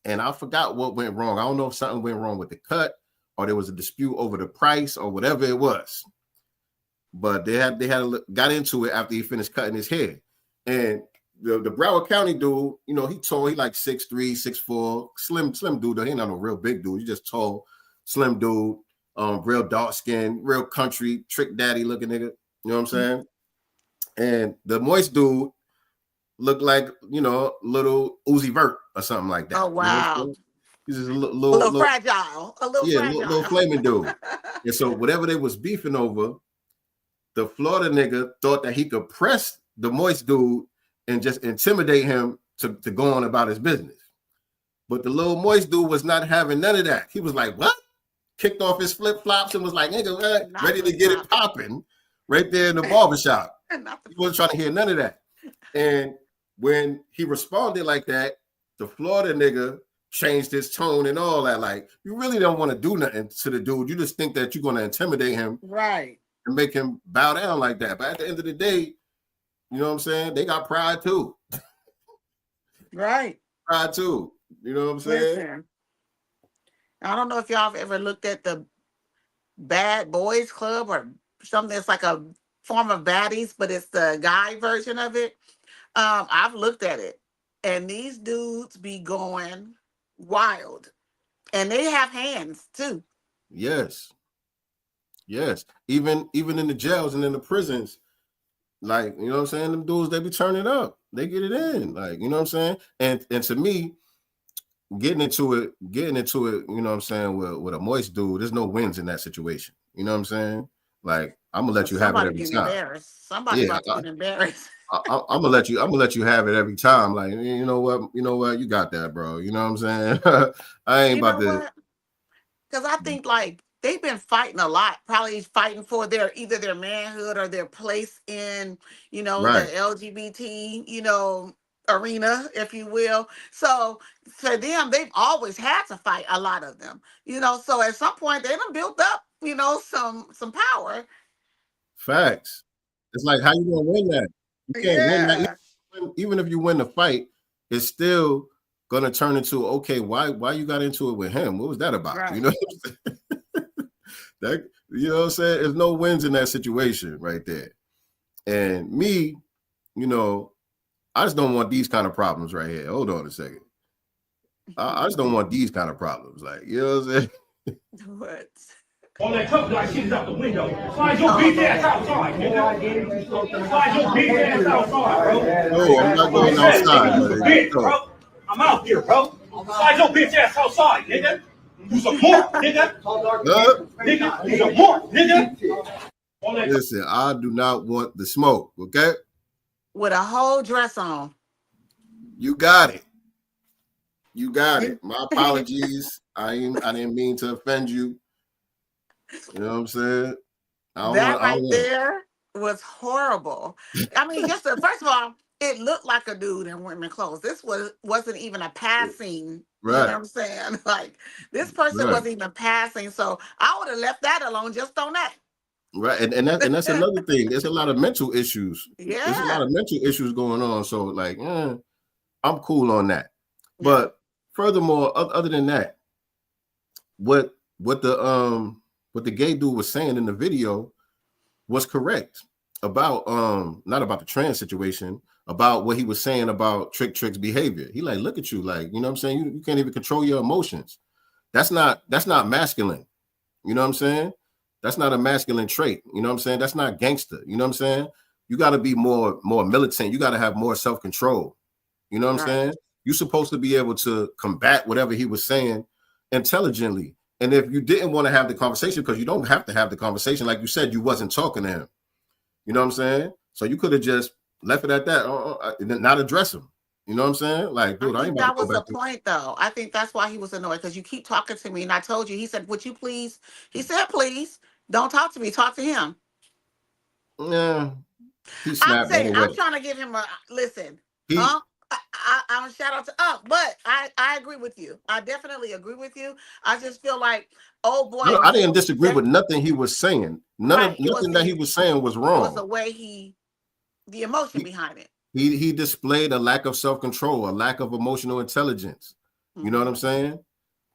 Speaker 3: And I forgot what went wrong. I don't know if something went wrong with the cut or there was a dispute over the price or whatever it was. But they got into it after he finished cutting his hair. And the Broward County dude, he tall, he like 6'3", 6'4", slim dude. He ain't not no real big dude. He just tall, slim dude, real dark skin, real country, trick daddy looking nigga. You know what I'm saying? And the moist dude looked like, little Uzi Vert or something like that.
Speaker 2: Oh, wow.
Speaker 3: He's just a little
Speaker 2: fragile.
Speaker 3: Little flaming dude. And so whatever they was beefing over, the Florida nigga thought that he could press the moist dude and just intimidate him to go on about his business. But the little moist dude was not having none of that. He was like, what? Kicked off his flip-flops and was like, nigga, ready to get it popping right there in the barbershop. He wasn't trying to hear none of that. And when he responded like that, the Florida nigga changed his tone and all that. Like, you really don't want to do nothing to the dude. You just think that you're going to intimidate him.
Speaker 2: Right.
Speaker 3: And make him bow down like that. But at the end of the day, you know what I'm saying? They got pride too.
Speaker 2: Right.
Speaker 3: Pride too. You know what I'm saying?
Speaker 2: Listen, I don't know if y'all have ever looked at the Bad Boys Club or something that's like a form of baddies, but it's the guy version of it. I've looked at it, and these dudes be going wild, and they have hands too.
Speaker 3: Yes. Even in the jails and in the prisons, like, you know what I'm saying? Them dudes, they be turning up. They get it in. Like, you know what I'm saying? And to me, getting into it, you know what I'm saying, with a moist dude, there's no wins in that situation. You know what I'm saying? Like, I'm gonna let you have it every time.
Speaker 2: Somebody about to get embarrassed.
Speaker 3: I'm gonna let you have it every time. Like, you know what, you got that, bro. You know what I'm saying? I ain't about to.
Speaker 2: Because I think like they've been fighting a lot, probably fighting for either their manhood or their place in, the LGBT, arena, if you will. So for them, they've always had to fight, a lot of them, so at some point they done built up, some power.
Speaker 3: Facts. It's like, how you gonna win that? You can't win that. Even if you win the fight, it's still gonna turn into, okay, why you got into it with him? What was that about?
Speaker 2: Right.
Speaker 3: You know what I'm saying? That, you know what I'm saying? There's no wins in that situation right there. And me, you know, I just don't want these kind of problems right here. Hold on a second. I just don't want these kind of problems. Like, you know what I'm saying?
Speaker 2: What?
Speaker 11: All that tough guy shit is out the window. Slide your bitch ass outside, nigga. Slide your bitch ass outside, bro.
Speaker 3: No, I'm not going outside,
Speaker 11: nigga, bitch, bro. I'm out here, bro. Slide your bitch ass outside, nigga. You support, nigga. Nigga, you support, nigga.
Speaker 3: Listen, I do not want the smoke, okay?
Speaker 2: With a whole dress on.
Speaker 3: You got it. You got it. My apologies. I didn't mean to offend you. You know what I'm saying?
Speaker 2: There was horrible. I mean, just first of all, it looked like a dude in women's clothes. This wasn't even a passing.
Speaker 3: Right.
Speaker 2: You know what I'm saying? Like, this person wasn't even passing. So I would have left that alone just on that.
Speaker 3: Right. And that's another thing. There's a lot of mental issues.
Speaker 2: Yeah.
Speaker 3: There's a lot of mental issues going on. So like, I'm cool on that. But furthermore, other than that, what the gay dude was saying in the video was correct about not about the trans situation, about what he was saying about Trick's behavior. He like, look at you, like, you know what I'm saying? You can't even control your emotions. That's not masculine. You know what I'm saying? That's not a masculine trait. You know what I'm saying? That's not gangster. You know what I'm saying? You got to be more militant. You got to have more self-control. You know what I'm saying? You're supposed to be able to combat whatever he was saying intelligently. And if you didn't want to have the conversation, because you don't have to have the conversation, like you said, you wasn't talking to him. You know what I'm saying? So you could have just left it at that, and not address him. You know what I'm saying? Like, dude, I ain't about to go back.
Speaker 2: That was the point, though. I think that's why he was annoyed, because you keep talking to me, and I told you. He said, "Would you please?" He said, "Please, don't talk to me. Talk to him."
Speaker 3: Yeah,
Speaker 2: I'm saying, I'm trying to give him a listen. I'm a shout out to but I agree with you. I definitely agree with you. I just feel like, oh boy,
Speaker 3: I didn't disagree with nothing he was saying. Nothing that he was saying was wrong.
Speaker 2: It was the way the emotion behind it.
Speaker 3: He displayed a lack of self-control, a lack of emotional intelligence. You know what I'm saying?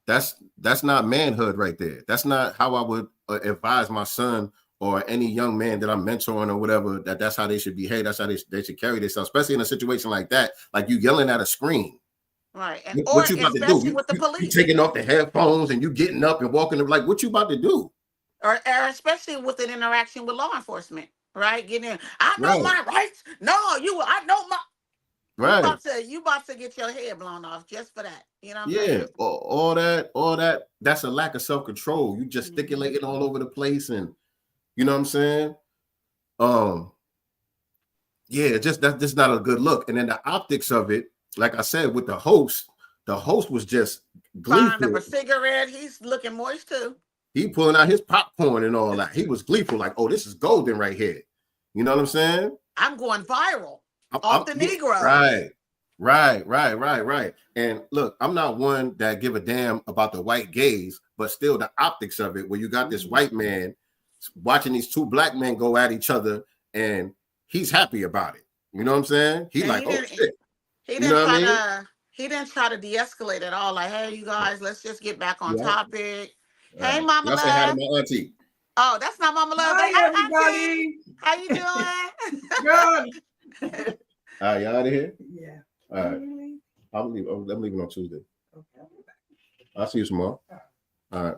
Speaker 3: That's not manhood right there. That's not how I would advise my son or any young man that I'm mentoring or whatever, that's how they should behave. That's how they should carry themselves, especially in a situation like that. Like you yelling at a screen.
Speaker 2: Right.
Speaker 3: What you about to do?
Speaker 2: With the police.
Speaker 3: You taking off the headphones and you getting up and walking, like, what you about to do?
Speaker 2: Or especially with an interaction with law enforcement, right? Getting in. I know my rights. No, I know my.
Speaker 3: Right.
Speaker 2: You about to get your head blown off just for that. You know what I'm saying?
Speaker 3: All that. That's a lack of self-control. You gesticulating all over the place, and you know what I'm saying? That's not a good look. And then the optics of it, like I said, with the host was just gleeful.
Speaker 2: Buying him a cigarette. He's looking moist too.
Speaker 3: He pulling out his popcorn and all that. He was gleeful, like, oh, this is golden right here. You know what I'm saying?
Speaker 2: I'm going viral off the Negro.
Speaker 3: Right. And look, I'm not one that give a damn about the white gays, but still the optics of it, where you got this white man watching these two black men go at each other, and he's happy about it. You know what I'm saying? He's like, oh shit.
Speaker 2: He didn't try to de-escalate at all. Like, hey, you guys, let's just get back on topic. Hey, Mama Love.
Speaker 3: Say hi to my auntie.
Speaker 2: Oh, that's not Mama Love.
Speaker 7: Hi, everybody.
Speaker 2: How you doing?
Speaker 3: Good. All right, y'all out of here?
Speaker 7: Yeah.
Speaker 3: All right. I'm leaving on Tuesday. Okay. I'll see you tomorrow. All right.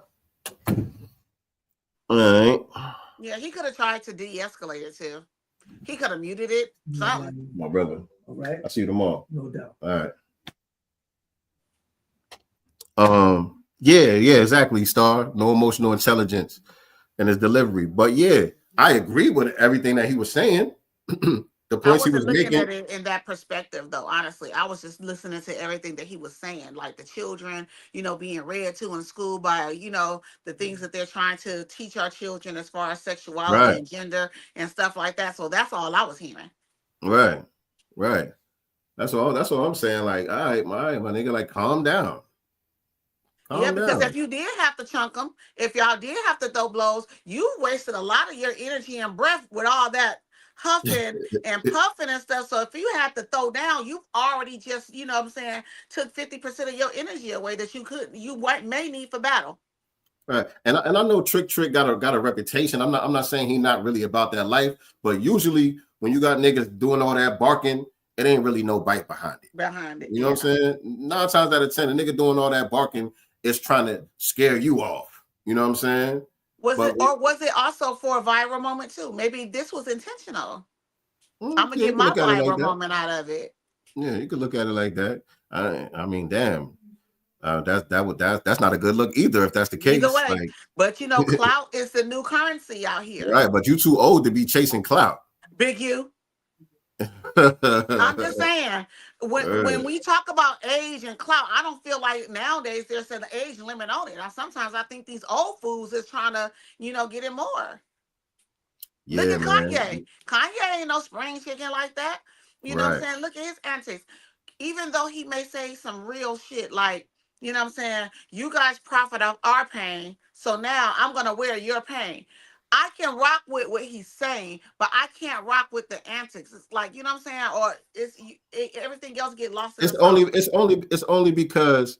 Speaker 3: All right.
Speaker 2: Yeah, he could have tried to de-escalate it too. He could have muted it. Something.
Speaker 3: My brother.
Speaker 10: All right.
Speaker 3: I'll see you tomorrow.
Speaker 10: No doubt.
Speaker 3: All right. Yeah, exactly, Star. No emotional intelligence in his delivery. But yeah, I agree with everything that he was saying. The points he was making.
Speaker 2: At it in that perspective, though, honestly, I was just listening to everything that he was saying, like the children, being read to in school by, the things that they're trying to teach our children as far as sexuality and gender and stuff like that. So that's all I was hearing.
Speaker 3: Right. That's all I'm saying. Like, all right, my nigga, like, calm down.
Speaker 2: Yeah,
Speaker 3: Calm
Speaker 2: because
Speaker 3: down.
Speaker 2: if you did have to chunk them, if y'all did have to throw blows, you wasted a lot of your energy and breath with all that huffing and puffing and stuff. So if you had to throw down, you've already just, you know what I'm saying, took 50% of your energy away that you may need for battle.
Speaker 3: Right. And I know Trick got a reputation. I'm not saying he's not really about that life, but usually when you got niggas doing all that barking, it ain't really no bite behind it. You know what I'm saying? 9 times out of 10, a nigga doing all that barking is trying to scare you off. You know what I'm saying?
Speaker 2: Was it also for a viral moment too? Maybe this was intentional. I'm gonna get my viral moment out of it.
Speaker 3: Yeah, you could look at it like that. I mean, damn. That's not a good look either if that's the case.
Speaker 2: Either way,
Speaker 3: like,
Speaker 2: but you know, clout is the new currency out here.
Speaker 3: Right, but you too old to be chasing clout.
Speaker 2: Big you. I'm just saying, when we talk about age and clout, I don't feel like nowadays there's an age limit on it. Sometimes I think these old fools is trying to, get it more.
Speaker 3: Yeah,
Speaker 2: look at
Speaker 3: man.
Speaker 2: Kanye. Kanye ain't no spring chicken like that. You know what I'm saying? Look at his antics. Even though he may say some real shit like, you know what I'm saying, you guys profit off our pain, so now I'm going to wear your pain. I can rock with what he's saying, but I can't rock with the antics. It's like, you know what I'm saying? Or everything else get lost in
Speaker 3: It's only because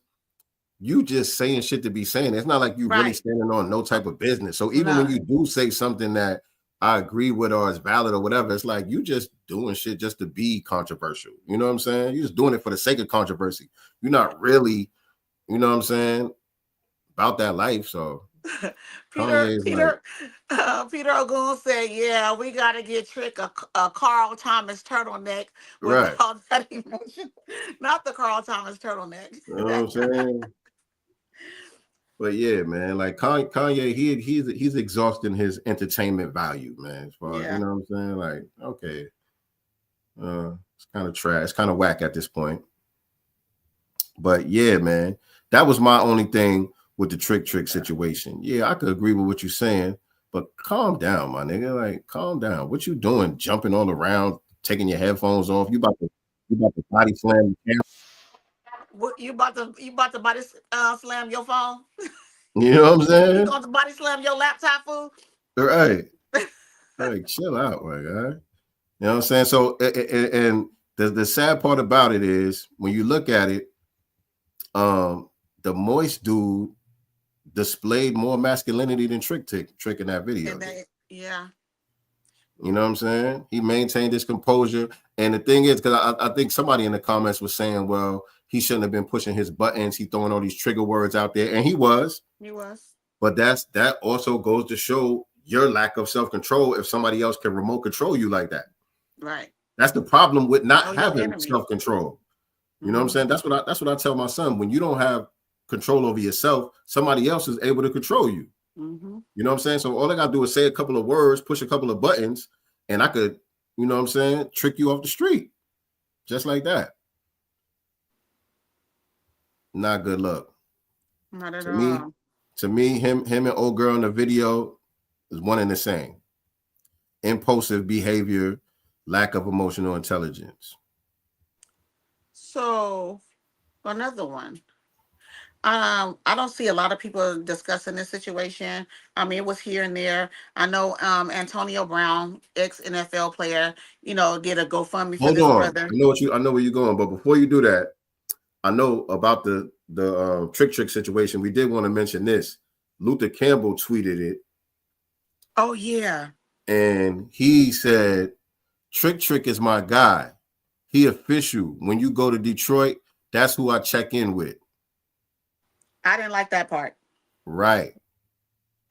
Speaker 3: you just saying shit to be saying. It's not like you really standing on no type of business. So even when you do say something that I agree with or is valid or whatever, it's like you just doing shit just to be controversial. You know what I'm saying? You're just doing it for the sake of controversy. You're not really, you know what I'm saying, about that life. So
Speaker 2: Peter Ogun said, "Yeah, we got to get Trick a Carl Thomas turtleneck with all that emotion, not the Carl Thomas turtleneck."
Speaker 3: You know what I'm saying? But yeah, man, like Kanye, he's exhausting his entertainment value, man. As far as, you know what I'm saying? Like, okay, it's kind of trash, kind of whack at this point. But yeah, man, that was my only thing with the Trick situation. Yeah, I could agree with what you're saying, but calm down, my nigga. Like, calm down. What you doing? Jumping all around, taking your headphones off. You about to body slam the camera.
Speaker 2: What you about to body slam your phone?
Speaker 3: You know what I'm saying?
Speaker 2: You going to body slam your laptop, fool?
Speaker 3: Right. Like, chill out, my guy. You know what I'm saying? So, and the sad part about it is when you look at it, the moist dude displayed more masculinity than Trick in that video.
Speaker 2: Yeah.
Speaker 3: You know what I'm saying? He maintained his composure. And the thing is, because I think somebody in the comments was saying, well, he shouldn't have been pushing his buttons. He throwing all these trigger words out there. And he was.
Speaker 2: He was.
Speaker 3: But that also goes to show your lack of self-control if somebody else can remote control you like that.
Speaker 2: Right.
Speaker 3: That's the problem with not having self-control. You know what I'm saying? That's what I tell my son. When you don't have control over yourself, somebody else is able to control you.
Speaker 2: Mm-hmm.
Speaker 3: You know what I'm saying? So all I gotta do is say a couple of words, push a couple of buttons, and I could, you know what I'm saying, trick you off the street. Just like that. Not good luck.
Speaker 2: Not at all.
Speaker 3: To me, him and old girl in the video is one and the same. Impulsive behavior, lack of emotional intelligence.
Speaker 2: So, another one. I don't see a lot of people discussing this situation. I mean, it was here and there. I know Antonio Brown, ex-NFL player, did a GoFundMe for this brother.
Speaker 3: I know where you're going, but before you do that, I know about the Trick situation. We did want to mention this. Luther Campbell tweeted it.
Speaker 2: Oh, yeah.
Speaker 3: And he said, Trick is my guy. He official. When you go to Detroit, that's who I check in with.
Speaker 2: I didn't like that part.
Speaker 3: Right.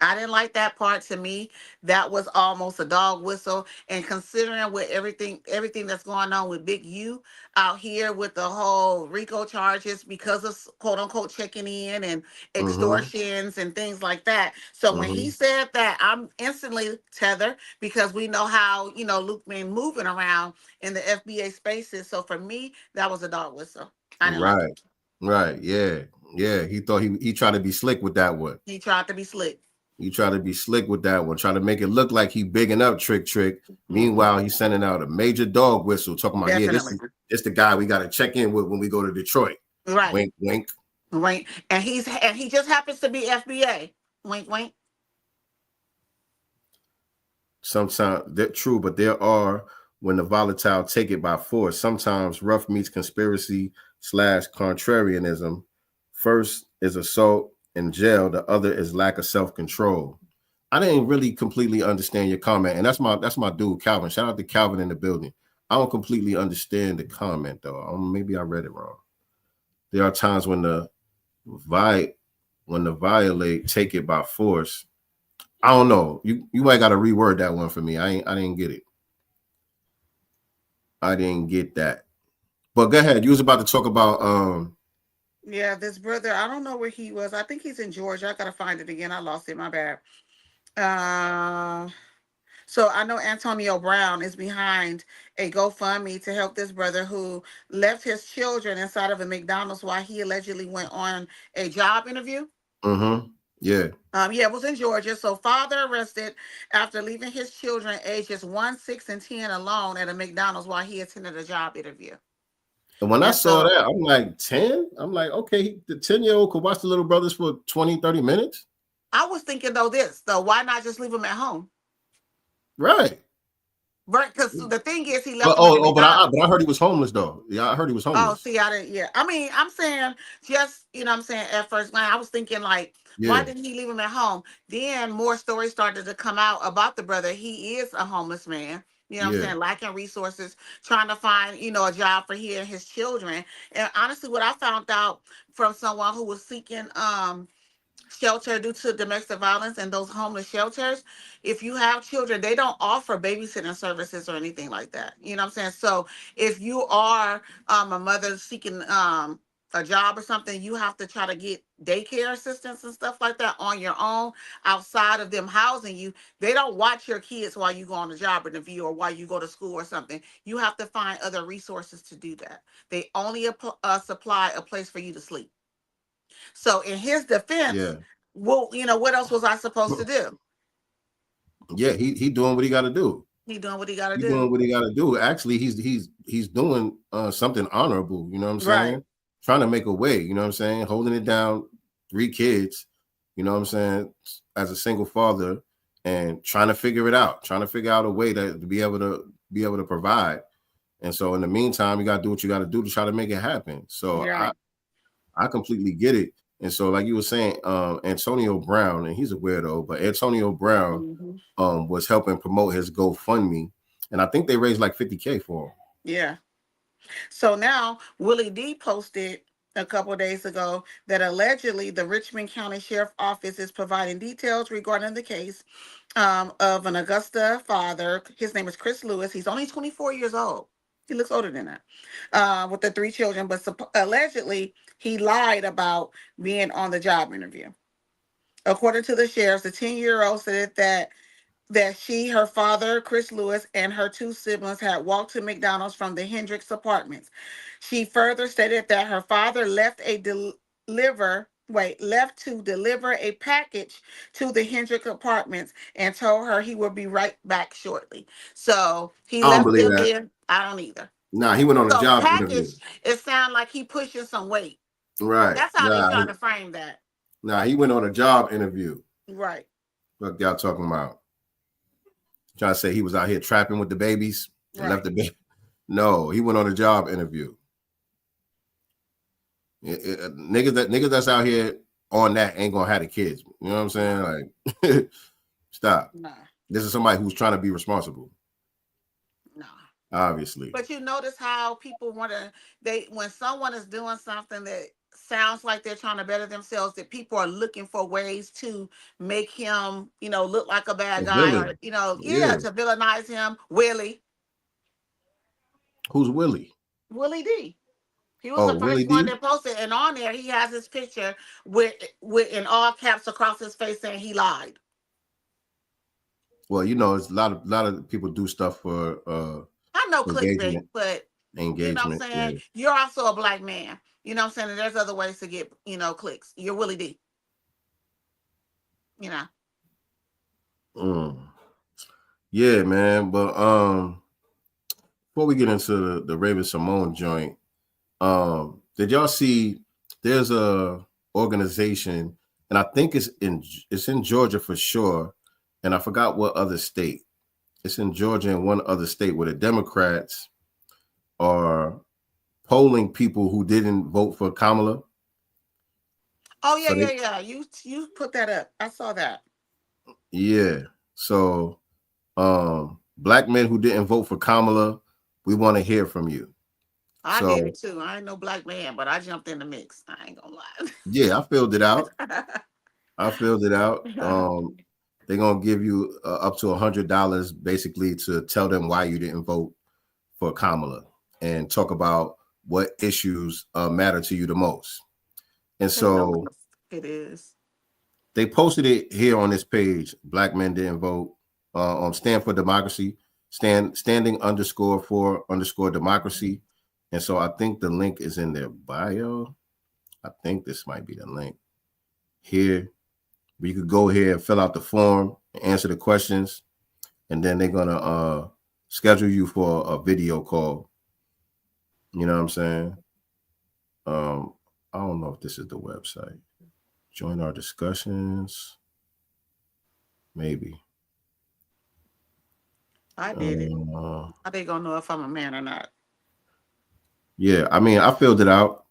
Speaker 2: I didn't like that part. To me, that was almost a dog whistle. And considering with everything that's going on with Big U out here with the whole RICO charges because of quote unquote checking in and extortions and things like that. So when he said that, I'm instantly tethered because we know how, Luke been moving around in the FBA spaces. So for me, that was a dog whistle. I didn't like it.
Speaker 3: Right. Yeah. Yeah. He thought he tried to be slick with that one.
Speaker 2: He tried to be slick.
Speaker 3: You try to be slick with that one, try to make it look like he bigging up Trick. Meanwhile, he's sending out a major dog whistle, talking about, this the guy we got to check in with when we go to Detroit.
Speaker 2: Right.
Speaker 3: Wink, wink.
Speaker 2: Right. And he just happens to be FBA. Wink, wink.
Speaker 3: Sometimes that's true, but there are when the volatile take it by force. Sometimes rough meets conspiracy / contrarianism. First is assault and jail. The other is lack of self-control. I didn't really completely understand your comment, and that's my dude Calvin. Shout out to Calvin in the building. I don't completely understand the comment though. Maybe I read it wrong. There are times when the violate take it by force. I don't know. You might got to reword that one for me. I didn't get it. I didn't get that. But go ahead. You was about to talk about
Speaker 2: Yeah, this brother, I don't know where he was. I think he's in Georgia. I gotta find it again. I lost it, my bad. So I know Antonio Brown is behind a GoFundMe to help this brother who left his children inside of a McDonald's while he allegedly went on a job interview.
Speaker 3: Yeah.
Speaker 2: Yeah, it was in Georgia. So father arrested after leaving his children ages 1, 6, and 10 alone at a McDonald's while he attended a job interview.
Speaker 3: And when I saw that, I'm like, 10? I'm like, okay, the 10-year-old could watch the little brothers for 20, 30 minutes.
Speaker 2: I was thinking, why not just leave them at home?
Speaker 3: Right.
Speaker 2: Right, because the thing is, he left.
Speaker 3: But I heard he was homeless though. Yeah, I heard he was homeless.
Speaker 2: Oh, see, I didn't. Yeah, I mean, I'm saying just I'm saying at first glance, I was thinking like, why didn't he leave him at home? Then more stories started to come out about the brother. He is a homeless man. You know what I'm saying? Lacking resources, trying to find a job for he and his children. And honestly, what I found out from someone who was seeking shelter due to domestic violence and those homeless shelters, if you have children, they don't offer babysitting services or anything like that. You know what I'm saying? So if you are a mother seeking a job or something, you have to try to get daycare assistance and stuff like that on your own outside of them housing you. They don't watch your kids while you go on a job interview or while you go to school or something. You have to find other resources to do that. They only supply a place for you to sleep. So in his defense, well, what else was I supposed to do?
Speaker 3: Yeah, he doing what he got to do.
Speaker 2: He doing what he got to do.
Speaker 3: He's doing what he got to do. Actually, he's doing something honorable. You know what I'm saying? Right. Trying to make a way. You know what I'm saying? Holding it down, 3 kids. You know what I'm saying? As a single father, and trying to figure it out. Trying to figure out a way to be able to provide. And so in the meantime, you got to do what you got to do to try to make it happen. So I completely get it. And so, like you were saying, Antonio Brown, and he's a weirdo, but Antonio Brown was helping promote his GoFundMe, and I think they raised like $50K for him.
Speaker 2: Yeah. So now Willie D posted a couple of days ago that allegedly the Richmond County Sheriff Office is providing details regarding the case of an Augusta father. His name is Chris Lewis. He's only 24 years old. He looks older than that, with the 3 children, but allegedly he lied about being on the job interview. According to the sheriffs, the 10-year-old said that she, her father, Chris Lewis, and her 2 siblings had walked to McDonald's from the Hendricks apartments. She further stated that her father left to deliver a package to the Hendrick apartments and told her he would be right back shortly. So he left them there. I don't either.
Speaker 3: Nah, he went on a job interview.
Speaker 2: It sounds like he pushing some weight.
Speaker 3: Right.
Speaker 2: That's how they're trying to frame that.
Speaker 3: Nah, he went on a job interview.
Speaker 2: Right.
Speaker 3: What y'all talking about? Trying to say he was out here trapping with the babies and left the baby. No, he went on a job interview. Niggas that's out here on that ain't gonna have the kids. You know what I'm saying? Like, stop. Nah. This is somebody who's trying to be responsible.
Speaker 2: No.
Speaker 3: Obviously.
Speaker 2: But you notice how people when someone is doing something that sounds like they're trying to better themselves, that people are looking for ways to make him, look like a bad guy, or, to villainize him. Willie.
Speaker 3: Who's Willie?
Speaker 2: Willie D. He was the first one that posted, and on there he has his picture with in all caps across his face saying he lied.
Speaker 3: Well, it's a lot of people do stuff for
Speaker 2: I know clickbait, but
Speaker 3: engagement.
Speaker 2: You know what I'm saying? Yeah. You're also a black man. You know what I'm saying? And there's other ways to get, clicks. You're Willie D.
Speaker 3: Yeah, man. But before we get into the Raven-Symoné joint, did y'all see there's a organization, and I think it's in Georgia for sure, and I forgot what other state. It's in Georgia and one other state where the Democrats are polling people who didn't vote for Kamala.
Speaker 2: Oh yeah, yeah. You put that up. I saw that.
Speaker 3: Yeah. So black men who didn't vote for Kamala, we want to hear from you.
Speaker 2: I did it too. I ain't no black man, but I jumped in the mix. I ain't gonna lie.
Speaker 3: Yeah, I filled it out. They're gonna give you up to $100 basically to tell them why you didn't vote for Kamala and talk about what issues matter to you the most. And so
Speaker 2: it is.
Speaker 3: They posted it here on this page. Black men didn't vote. On Stand for Democracy, standing _for democracy. And so I think the link is in their bio. I think this might be the link here. You could go here and fill out the form and answer the questions. And then they're gonna schedule you for a video call. You know what I'm saying? I don't know if this is the website. Join our discussions. Maybe.
Speaker 2: I did it. How they gonna know if I'm a man or not?
Speaker 3: Yeah, I mean, I filled it out.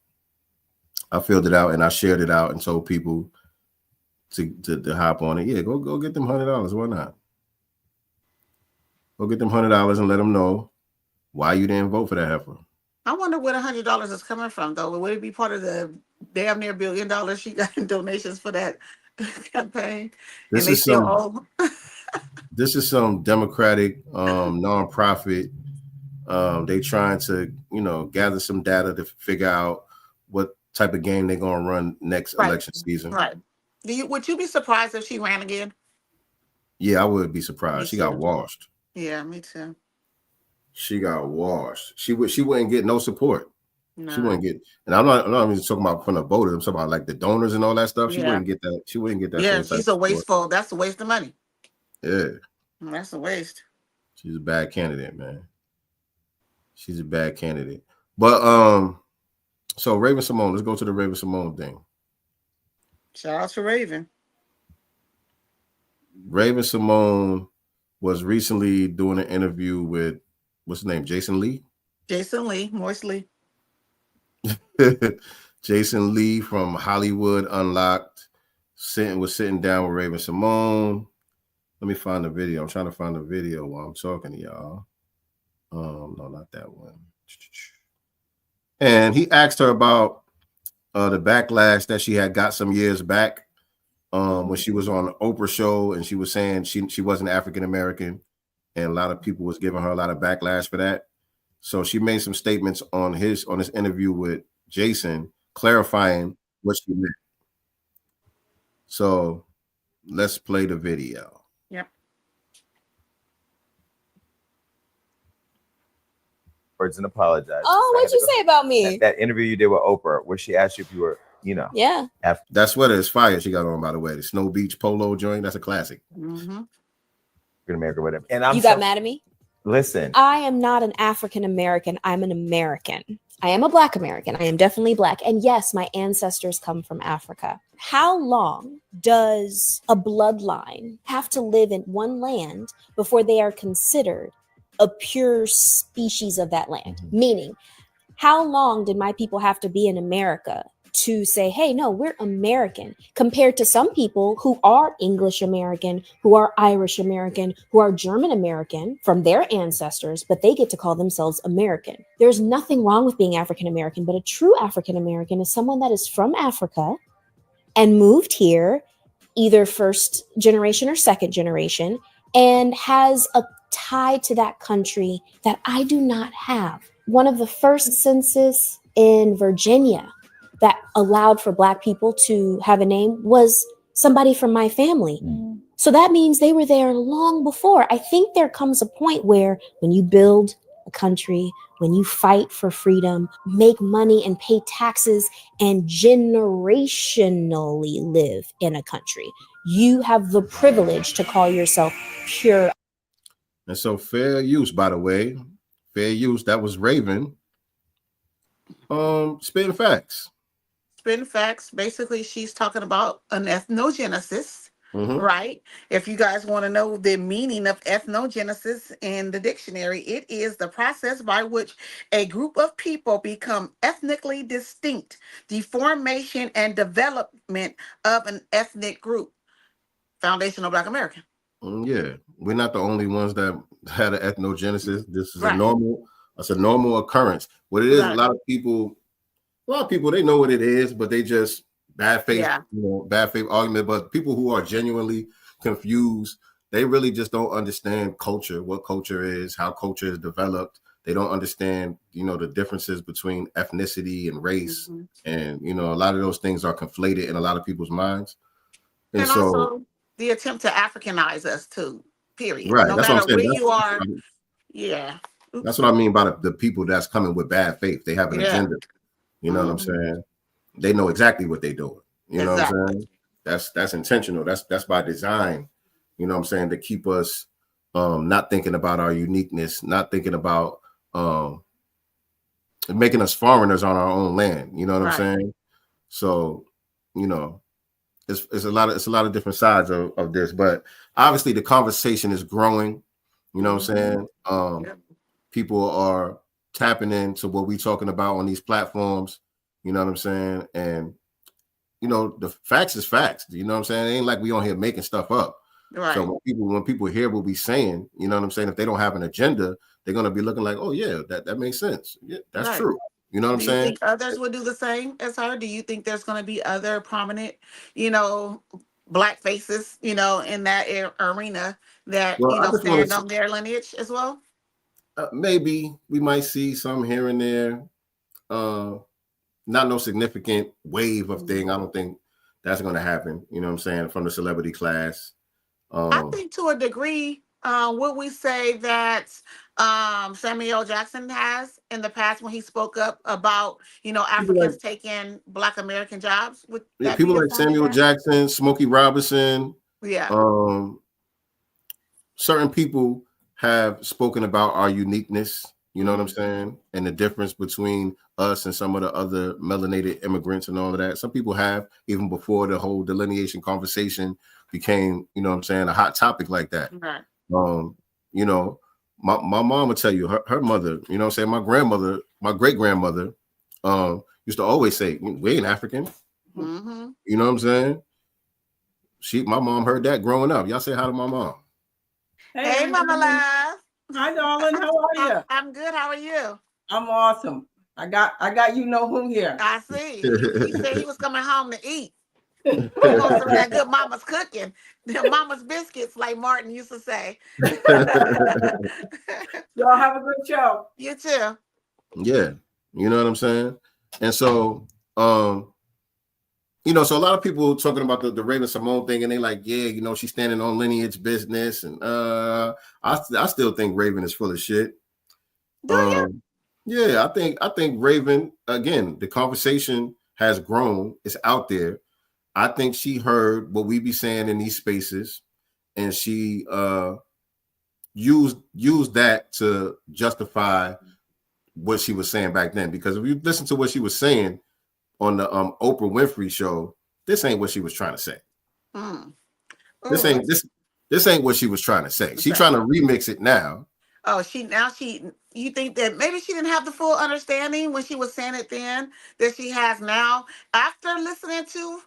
Speaker 3: And I shared it out and told people to hop on it. Yeah, go get them $100. Why not? Go get them $100 and let them know why you didn't vote for that heifer.
Speaker 2: I wonder where the $100 is coming from, though. Would it be part of the damn near $1 billion she got in donations for that campaign?
Speaker 3: This is some Democratic nonprofit. They trying to, gather some data to figure out what type of game they're gonna run next election season.
Speaker 2: Right. Would you be surprised if she ran again?
Speaker 3: Yeah, I would be surprised. She got washed.
Speaker 2: Yeah, me too.
Speaker 3: She got washed. She wouldn't get no support.
Speaker 2: No.
Speaker 3: She wouldn't get, and I'm not even talking about from the voters. I'm talking about like the donors and all that stuff. She wouldn't get that. She wouldn't get that.
Speaker 2: Yeah, she's a wasteful. That's a waste of money.
Speaker 3: Yeah,
Speaker 2: that's a waste.
Speaker 3: She's a bad candidate, man. She's a bad candidate. But so Raven-Symoné, let's go to the Raven-Symoné thing.
Speaker 2: Shout out to Raven.
Speaker 3: Raven-Symoné was recently doing an interview with what's his name, Jason Lee.
Speaker 2: Jason Lee, Morse Lee.
Speaker 3: Jason Lee from Hollywood Unlocked was sitting down with Raven-Symoné. Let me find the video. I'm trying to find the video while I'm talking to y'all. No, not that one. And he asked her about the backlash that she had got some years back when she was on the Oprah show, and she was saying she wasn't African American, and a lot of people was giving her a lot of backlash for that. So she made some statements on this interview with Jason, clarifying what she meant. So let's play the video.
Speaker 2: Yep.
Speaker 12: And apologize.
Speaker 13: Oh, what'd you say about me?
Speaker 12: That interview you did with Oprah, where she asked you if you were,
Speaker 13: Yeah.
Speaker 3: That sweater is fire. She got on, by the way. The Snow Beach polo joint. That's a classic.
Speaker 2: Mm-hmm.
Speaker 12: African American, whatever. And
Speaker 13: You got mad at me?
Speaker 12: Listen.
Speaker 13: I am not an African American. I'm an American. I am a Black American. I am definitely Black. And yes, my ancestors come from Africa. How long does a bloodline have to live in one land before they are considered a pure species of that land? Mm-hmm. Meaning, how long did my people have to be in America to say, hey, no, we're American, compared to some people who are English American, who are Irish American, who are German American from their ancestors, but they get to call themselves American. There's nothing wrong with being African American, but a true African American is someone that is from Africa and moved here, either first generation or second generation, and has a tie to that country that I do not have. One of the first census in Virginia that allowed for Black people to have a name was somebody from my family. Mm. So that means they were there long before. I think there comes a point where when you build a country, when you fight for freedom, make money and pay taxes and generationally live in a country, you have the privilege to call yourself pure.
Speaker 3: And so fair use, by the way, fair use, that was Raven spitting facts.
Speaker 2: Spin facts. Basically, she's talking about an ethnogenesis, right? If you guys want to know the meaning of ethnogenesis in the dictionary, it is the process by which a group of people become ethnically distinct, the formation and development of an ethnic group. Foundational Black American.
Speaker 3: Yeah, we're not the only ones that had an ethnogenesis. This is
Speaker 2: Right.
Speaker 3: it's a normal occurrence. What it is,
Speaker 2: Right.
Speaker 3: a lot of people, they know what it is, but they just bad faith,
Speaker 2: Yeah.
Speaker 3: bad faith argument. But people who are genuinely confused, they really just don't understand culture, what culture is, how culture is developed. They don't understand, the differences between ethnicity and race. And, a lot of those things are conflated in a lot of people's minds.
Speaker 2: And also the attempt to Africanize us too, period.
Speaker 3: Right.
Speaker 2: No
Speaker 3: That's what
Speaker 2: matter
Speaker 3: I'm saying.
Speaker 2: where you are. Yeah.
Speaker 3: That's what I mean by the people that's coming with bad faith. They have an agenda. You know what I'm saying? They know exactly what they're doing. You know what I'm saying? That's intentional. That's by design. You know what I'm saying? To keep us not thinking about our uniqueness, not thinking about making us foreigners on our own land. You know what I'm saying? So, it's a lot of different sides of this, but obviously the conversation is growing. You know what I'm saying? People are tapping into what we're talking about on these platforms. You know what I'm saying? And the facts is facts. You know what I'm saying? It ain't like we on here making stuff up.
Speaker 2: Right.
Speaker 3: So when people hear what we saying, you know what I'm saying? If they don't have an agenda, they're gonna be looking like, oh yeah, that makes sense. Yeah, that's true. You know what I'm saying?
Speaker 2: Do you think others would do the same as her? Do you think there's going to be other prominent, Black faces, in that arena that, stand on their lineage as well?
Speaker 3: Maybe we might see some here and there. Not no significant wave of thing. I don't think that's going to happen. You know what I'm saying? From the celebrity class.
Speaker 2: I think to a degree, would we say that Samuel Jackson has in the past when he spoke up about, Africans taking Black American jobs? Would that
Speaker 3: people
Speaker 2: be a
Speaker 3: like
Speaker 2: form of
Speaker 3: Samuel
Speaker 2: that?
Speaker 3: Jackson, Smokey Robinson.
Speaker 2: Yeah.
Speaker 3: Certain people have spoken about our uniqueness, you know what I'm saying? And the difference between us and some of the other melanated immigrants and all of that. Some people have, even before the whole delineation conversation became, a hot topic like that.
Speaker 2: Right.
Speaker 3: My mom would tell you, her mother, my grandmother, my great grandmother, used to always say, we ain't African. You know what I'm saying? My mom heard that growing up. Y'all say hi to my mom.
Speaker 2: Hey, Mama Love.
Speaker 14: Hi, darling. How are you?
Speaker 2: I'm good. How are you?
Speaker 14: I'm awesome. I got who here.
Speaker 2: I see. He said he was coming home to eat. He wants some of that good mama's cooking. The mama's biscuits, like Martin used to say.
Speaker 14: Y'all have a good show.
Speaker 2: You too.
Speaker 3: Yeah. You know what I'm saying? And so, so a lot of people talking about the Raven-Symoné thing, and they like, yeah, she's standing on lineage business, and I still think Raven is full of shit. Yeah, I think Raven, again, the conversation has grown, it's out there. I think she heard what we be saying in these spaces, and she used that to justify what she was saying back then. Because if you listen to what she was saying on the Oprah Winfrey show, this ain't what she was trying to say. This ain't what she was trying to say. She's trying to remix it now.
Speaker 2: Oh, you think that maybe she didn't have the full understanding when she was saying it then that she has now after listening to,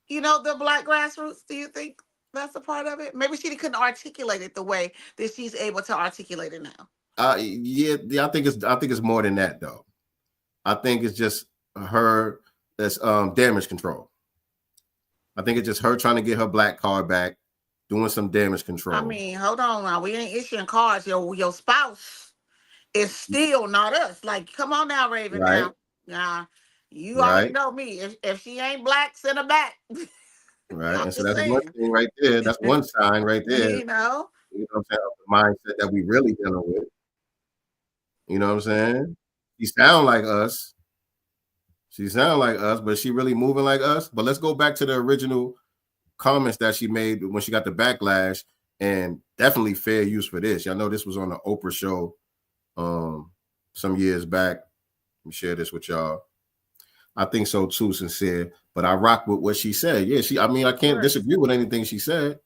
Speaker 2: the Black grassroots? Do you think that's a part of it? Maybe she couldn't articulate it the way that she's able to articulate it now.
Speaker 3: Yeah, I think it's more than that though. I think it's just her that's damage control. I think it's just her trying to get her Black card back, doing some damage control.
Speaker 2: I mean, hold on now. We ain't issuing cards. Your spouse is still not us. Like, come on now, Raven.
Speaker 3: Right.
Speaker 2: Now, you already know me. If she ain't Black, send her back.
Speaker 3: Right. And so that's one thing right there. That's one sign right there.
Speaker 2: You know
Speaker 3: what I'm saying? The mindset that we really dealing with. You know what I'm saying? She sound like us. But she really moving like us. But let's go back to the original comments that she made when she got the backlash, and definitely fair use for this. Y'all know this was on the Oprah show some years back. Let me share this with y'all. I think so too, Sincere. But I rock with what she said. Yeah, I mean, I can't disagree with anything she said.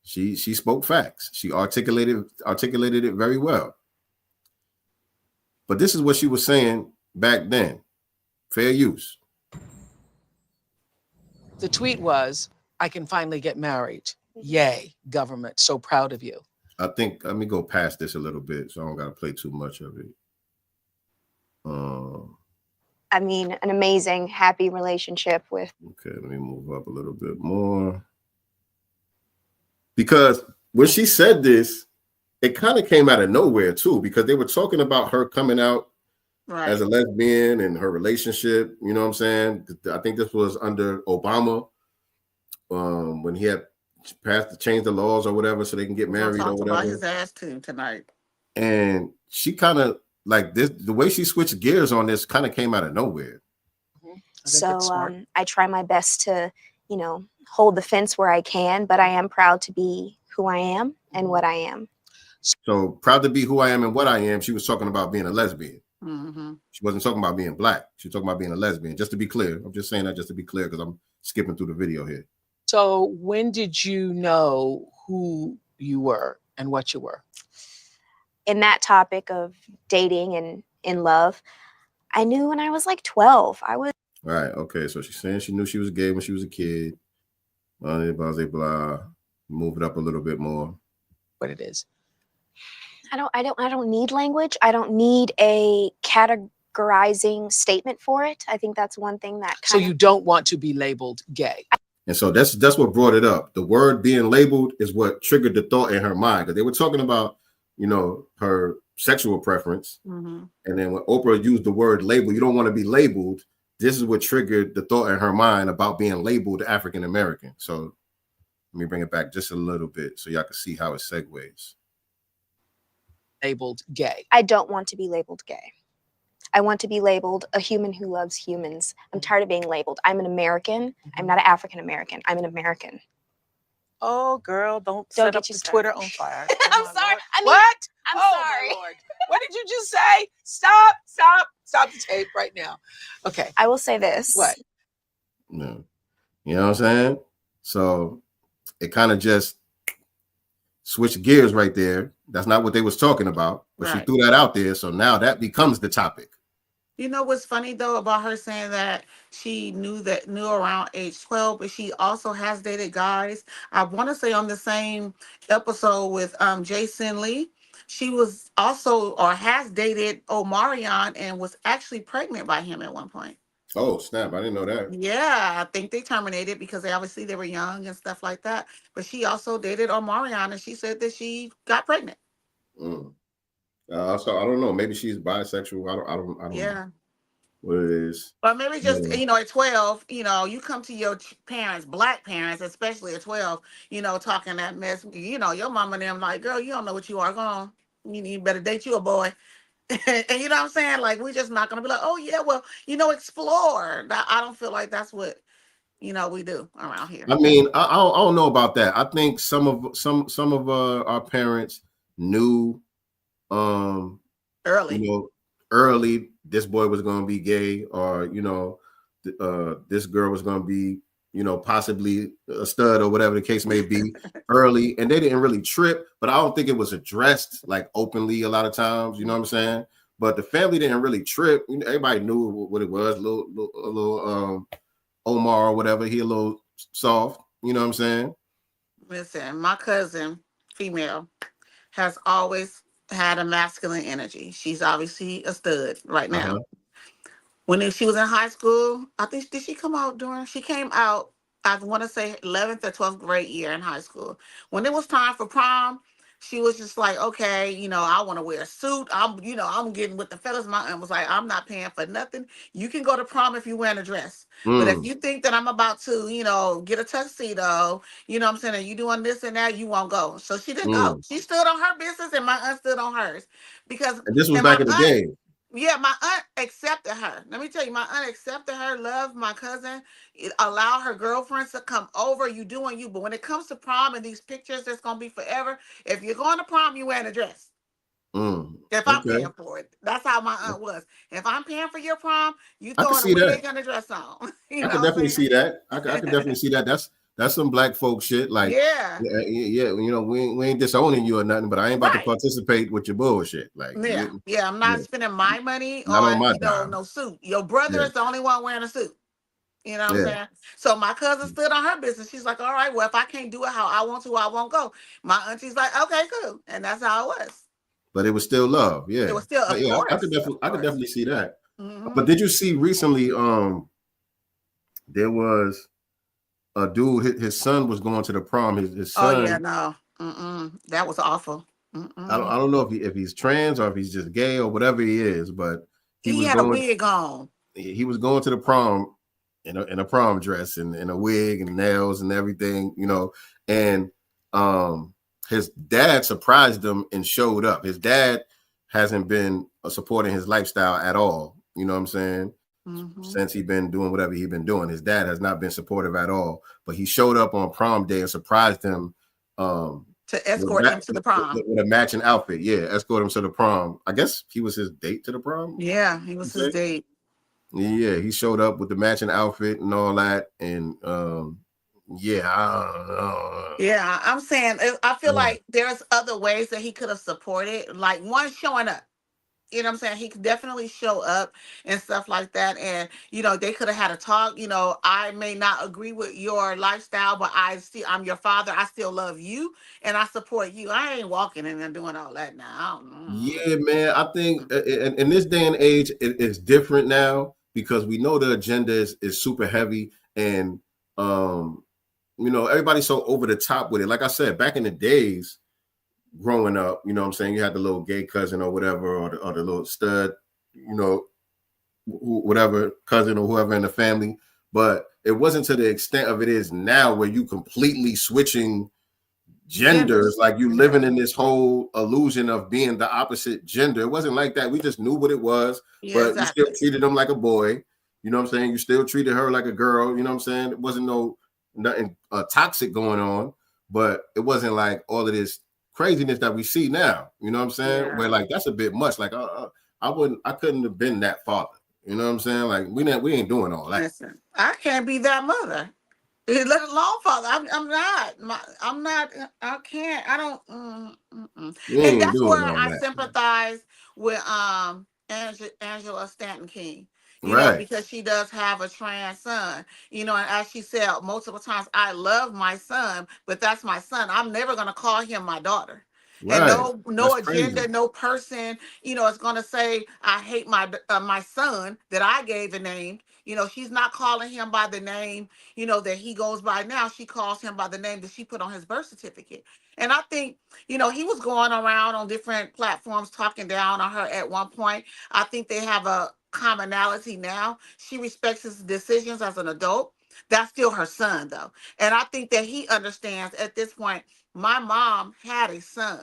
Speaker 3: She spoke facts. She articulated it very well. But this is what she was saying back then. Fair use.
Speaker 15: The tweet was, I can finally get married. Yay, government. So proud of you.
Speaker 3: I think, let me go past this a little bit so I don't got to play too much of it.
Speaker 16: I mean, an amazing, happy relationship with.
Speaker 3: Okay, let me move up a little bit more. Because when she said this, it kind of came out of nowhere too, because they were talking about her coming out as a lesbian and her relationship. You know what I'm saying? I think this was under Obama, when he had passed to change the laws or whatever so they can get married or whatever.
Speaker 2: About his ass too tonight.
Speaker 3: And she kind of like this, the way she switched gears on this kind of came out of nowhere.
Speaker 16: So I try my best to, you know, hold the fence where I can, but I am proud to be who I am and what I am.
Speaker 3: So proud to be who I am and what I am. She was talking about being a lesbian.
Speaker 2: Mm-hmm.
Speaker 3: She wasn't talking about being black. She was talking about being a lesbian. Just to be clear. I'm just saying that just to be clear because I'm skipping through the video here.
Speaker 15: So when did you know who you were and what you were?
Speaker 16: In that topic of dating and in love, I knew when I was like 12. I was.
Speaker 3: Right. Okay. So she's saying she knew she was gay when she was a kid. Blah, blah, blah, blah. Move it up a little bit more.
Speaker 15: What it is.
Speaker 16: I don't need language. I don't need a categorizing statement for it. I think that's one thing that
Speaker 15: So you don't want to be labeled gay.
Speaker 3: And so that's what brought it up. The word being labeled is what triggered the thought in her mind. Because they were talking about, you know, her sexual preference.
Speaker 2: Mm-hmm.
Speaker 3: And then when Oprah used the word label, you don't want to be labeled. This is what triggered the thought in her mind about being labeled African American. So let me bring it back just a little bit so y'all can see how it segues.
Speaker 15: Labeled gay.
Speaker 16: I don't want to be labeled gay. I want to be labeled a human who loves humans. I'm tired of being labeled. I'm an American. I'm not an African American. I'm an American.
Speaker 15: Oh, girl, don't
Speaker 16: set
Speaker 15: set
Speaker 16: up
Speaker 15: up
Speaker 16: the
Speaker 15: the
Speaker 16: Twitter
Speaker 15: Twitter on fire.
Speaker 16: I'm sorry. I mean,
Speaker 15: What?
Speaker 16: I'm
Speaker 15: sorry.
Speaker 16: sorry.
Speaker 15: My Lord. What did you just say? Stop the tape right now. Okay.
Speaker 16: I will say this.
Speaker 15: What?
Speaker 3: No. You know what I'm saying? So it kind of just switched gears right there. That's not what they was talking about, but she threw that out there. So now that becomes the topic.
Speaker 2: You know what's funny though about her saying that she knew around age 12, but she also has dated guys. I want to say on the same episode with Jason Lee, she was also or has dated Omarion and was actually pregnant by him at one point.
Speaker 3: Oh, snap. I didn't know that.
Speaker 2: Yeah, I think they terminated because they were young and stuff like that. But she also dated Omarion and she said that she got pregnant.
Speaker 3: So I don't know. Maybe she's bisexual. I don't know what it is.
Speaker 2: But maybe just, at 12, you come to your parents, black parents, especially at 12, talking that mess. Your mama and them like, girl, you don't know what you are going. You better date you a boy. And you know what I'm saying? Like, we're just not going to be like, oh, yeah, well, explore. I don't feel like that's what, we do around here.
Speaker 3: I mean, I don't know about that. I think some of our parents knew early this boy was going to be gay, or this girl was going to be possibly a stud or whatever the case may be early, and they didn't really trip, but I don't think it was addressed like openly a lot of times, you know what I'm saying? But the family didn't really trip. Everybody knew what it was. A little Omar or whatever, he a little soft, you know what I'm saying?
Speaker 2: Listen, my cousin, female, has always had a masculine energy. She's obviously a stud right now. When she was in high school, I think, did she come out she came out, I want to say 11th or 12th grade year in high school. When it was time for prom, she was just like, okay, I want to wear a suit. I'm getting with the fellas. My aunt was like, I'm not paying for nothing. You can go to prom if you're wearing a dress. But if you think that I'm about to, get a tuxedo, you know what I'm saying, and you doing this and that, you won't go. So she didn't go. She stood on her business and my aunt stood on hers.
Speaker 3: And this was back in the day.
Speaker 2: Yeah, my aunt accepted her. Let me tell you, my aunt accepted her, loved my cousin, allowed her girlfriends to come over, you doing you. But when it comes to prom and these pictures that's going to be forever, if you're going to prom, you wearing a dress. If I'm
Speaker 3: Okay.
Speaker 2: paying for it, that's how my aunt was. If I'm paying for your prom, you
Speaker 3: I can
Speaker 2: throwing a
Speaker 3: see that.
Speaker 2: wig and a dress on. You
Speaker 3: I
Speaker 2: know
Speaker 3: could
Speaker 2: what
Speaker 3: definitely
Speaker 2: I'm
Speaker 3: see
Speaker 2: saying?
Speaker 3: that. I could definitely see that. That's some black folk shit. Like,
Speaker 2: Yeah.
Speaker 3: yeah, you know, we ain't disowning you or nothing, but I ain't about to
Speaker 2: Right.
Speaker 3: participate with your bullshit. Like,
Speaker 2: Yeah. Yeah. I'm not spending my money
Speaker 3: not on
Speaker 2: on,
Speaker 3: my
Speaker 2: you know,
Speaker 3: dime.
Speaker 2: no suit. Your brother
Speaker 3: Yeah,
Speaker 2: is the only one wearing a suit. You know what I'm
Speaker 3: yeah.
Speaker 2: saying? So my cousin stood on her business. She's like, all right, well, if I can't do it how I want to, I won't go. My auntie's like, okay, cool. And that's how it was.
Speaker 3: But it was still love.
Speaker 2: It
Speaker 3: Yeah,
Speaker 2: was still, of
Speaker 3: yeah. I
Speaker 2: course.
Speaker 3: could definitely see that.
Speaker 2: Mm-hmm.
Speaker 3: But did you see recently? There was a dude. His son was going to the prom. His
Speaker 2: Oh,
Speaker 3: son.
Speaker 2: yeah, no. That was awful.
Speaker 3: I don't know if he's trans or if he's just gay or whatever he is, but
Speaker 2: He had a wig on.
Speaker 3: He was going to the prom in a prom dress and a wig and nails and everything, you know. And his dad surprised him and showed up. His dad hasn't been supporting his lifestyle at all. You know what I'm saying? Since he's been doing whatever he's been doing, his dad has not been supportive at all. But he showed up on prom day and surprised him.
Speaker 2: To escort him to the prom
Speaker 3: with a matching outfit. Yeah, escort him to the prom. I guess he was his date to the prom.
Speaker 2: Yeah, he was his date.
Speaker 3: Yeah, he showed up with the matching outfit and all that. And yeah, I don't know.
Speaker 2: Yeah, I'm saying I feel like there's other ways that he could have supported. Like one, showing up. You know what I'm saying? He could definitely show up and stuff like that. And, you know, they could have had a talk. You know, I may not agree with your lifestyle, but I'm your father. I still love you and I support you. I ain't walking in and doing all that now.
Speaker 3: Yeah, man. I think in this day and age, it's different now because we know the agenda is super heavy. And, you know, everybody's so over the top with it. Like I said, back in the days, growing up, you know what I'm saying? You had the little gay cousin or whatever, or the little stud, you know, whatever cousin or whoever in the family. But it wasn't to the extent of it is now where you completely switching genders, like you living in this whole illusion of being the opposite gender. It wasn't like that. We just knew what it was, but
Speaker 2: exactly.
Speaker 3: you still treated them like a boy. You know what I'm saying? You still treated her like a girl. You know what I'm saying? It wasn't nothing toxic going on, but it wasn't like all of this craziness that we see now. You know what I'm saying?
Speaker 2: Yeah.
Speaker 3: Where like that's a bit much. Like I couldn't have been that father. You know what I'm saying? Like we ain't doing all that.
Speaker 2: Listen, I can't be that mother. Let alone father. I'm not. I can't. I don't.
Speaker 3: We
Speaker 2: And
Speaker 3: ain't
Speaker 2: that's where
Speaker 3: doing all
Speaker 2: I
Speaker 3: that.
Speaker 2: sympathize with Angela Stanton King. You know,
Speaker 3: Right.
Speaker 2: because she does have a trans son. You know, and as she said multiple times, I love my son, but that's my son. I'm never gonna call him my daughter. And
Speaker 3: Right.
Speaker 2: no
Speaker 3: That's
Speaker 2: agenda,
Speaker 3: crazy.
Speaker 2: no person, you know, is gonna say I hate my son that I gave a name. You know, she's not calling him by the name, you know, that he goes by now. She calls him by the name that she put on his birth certificate. And I think, you know, he was going around on different platforms talking down on her at one point. I think they have a commonality now. She respects his decisions as an adult. That's still her son, though. And I think that he understands at this point, my mom had a son.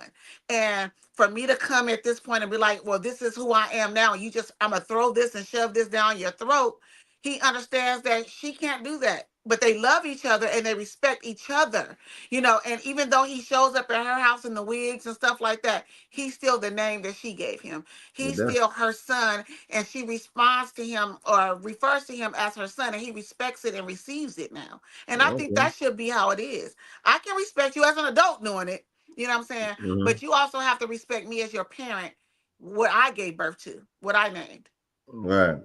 Speaker 2: And for me to come at this point and be like, well, this is who I am now. I'm going to throw this and shove this down your throat. He understands that she can't do that. But they love each other and they respect each other, you know. And even though he shows up at her house in the wigs and stuff like that, he's still the name that she gave him. He's still her son, and she responds to him or refers to him as her son, and he respects it and receives it now. And I think that should be how it is. I can respect you as an adult doing it, you know what I'm saying? But you also have to respect me as your parent, what I gave birth to, what I named.
Speaker 3: Right.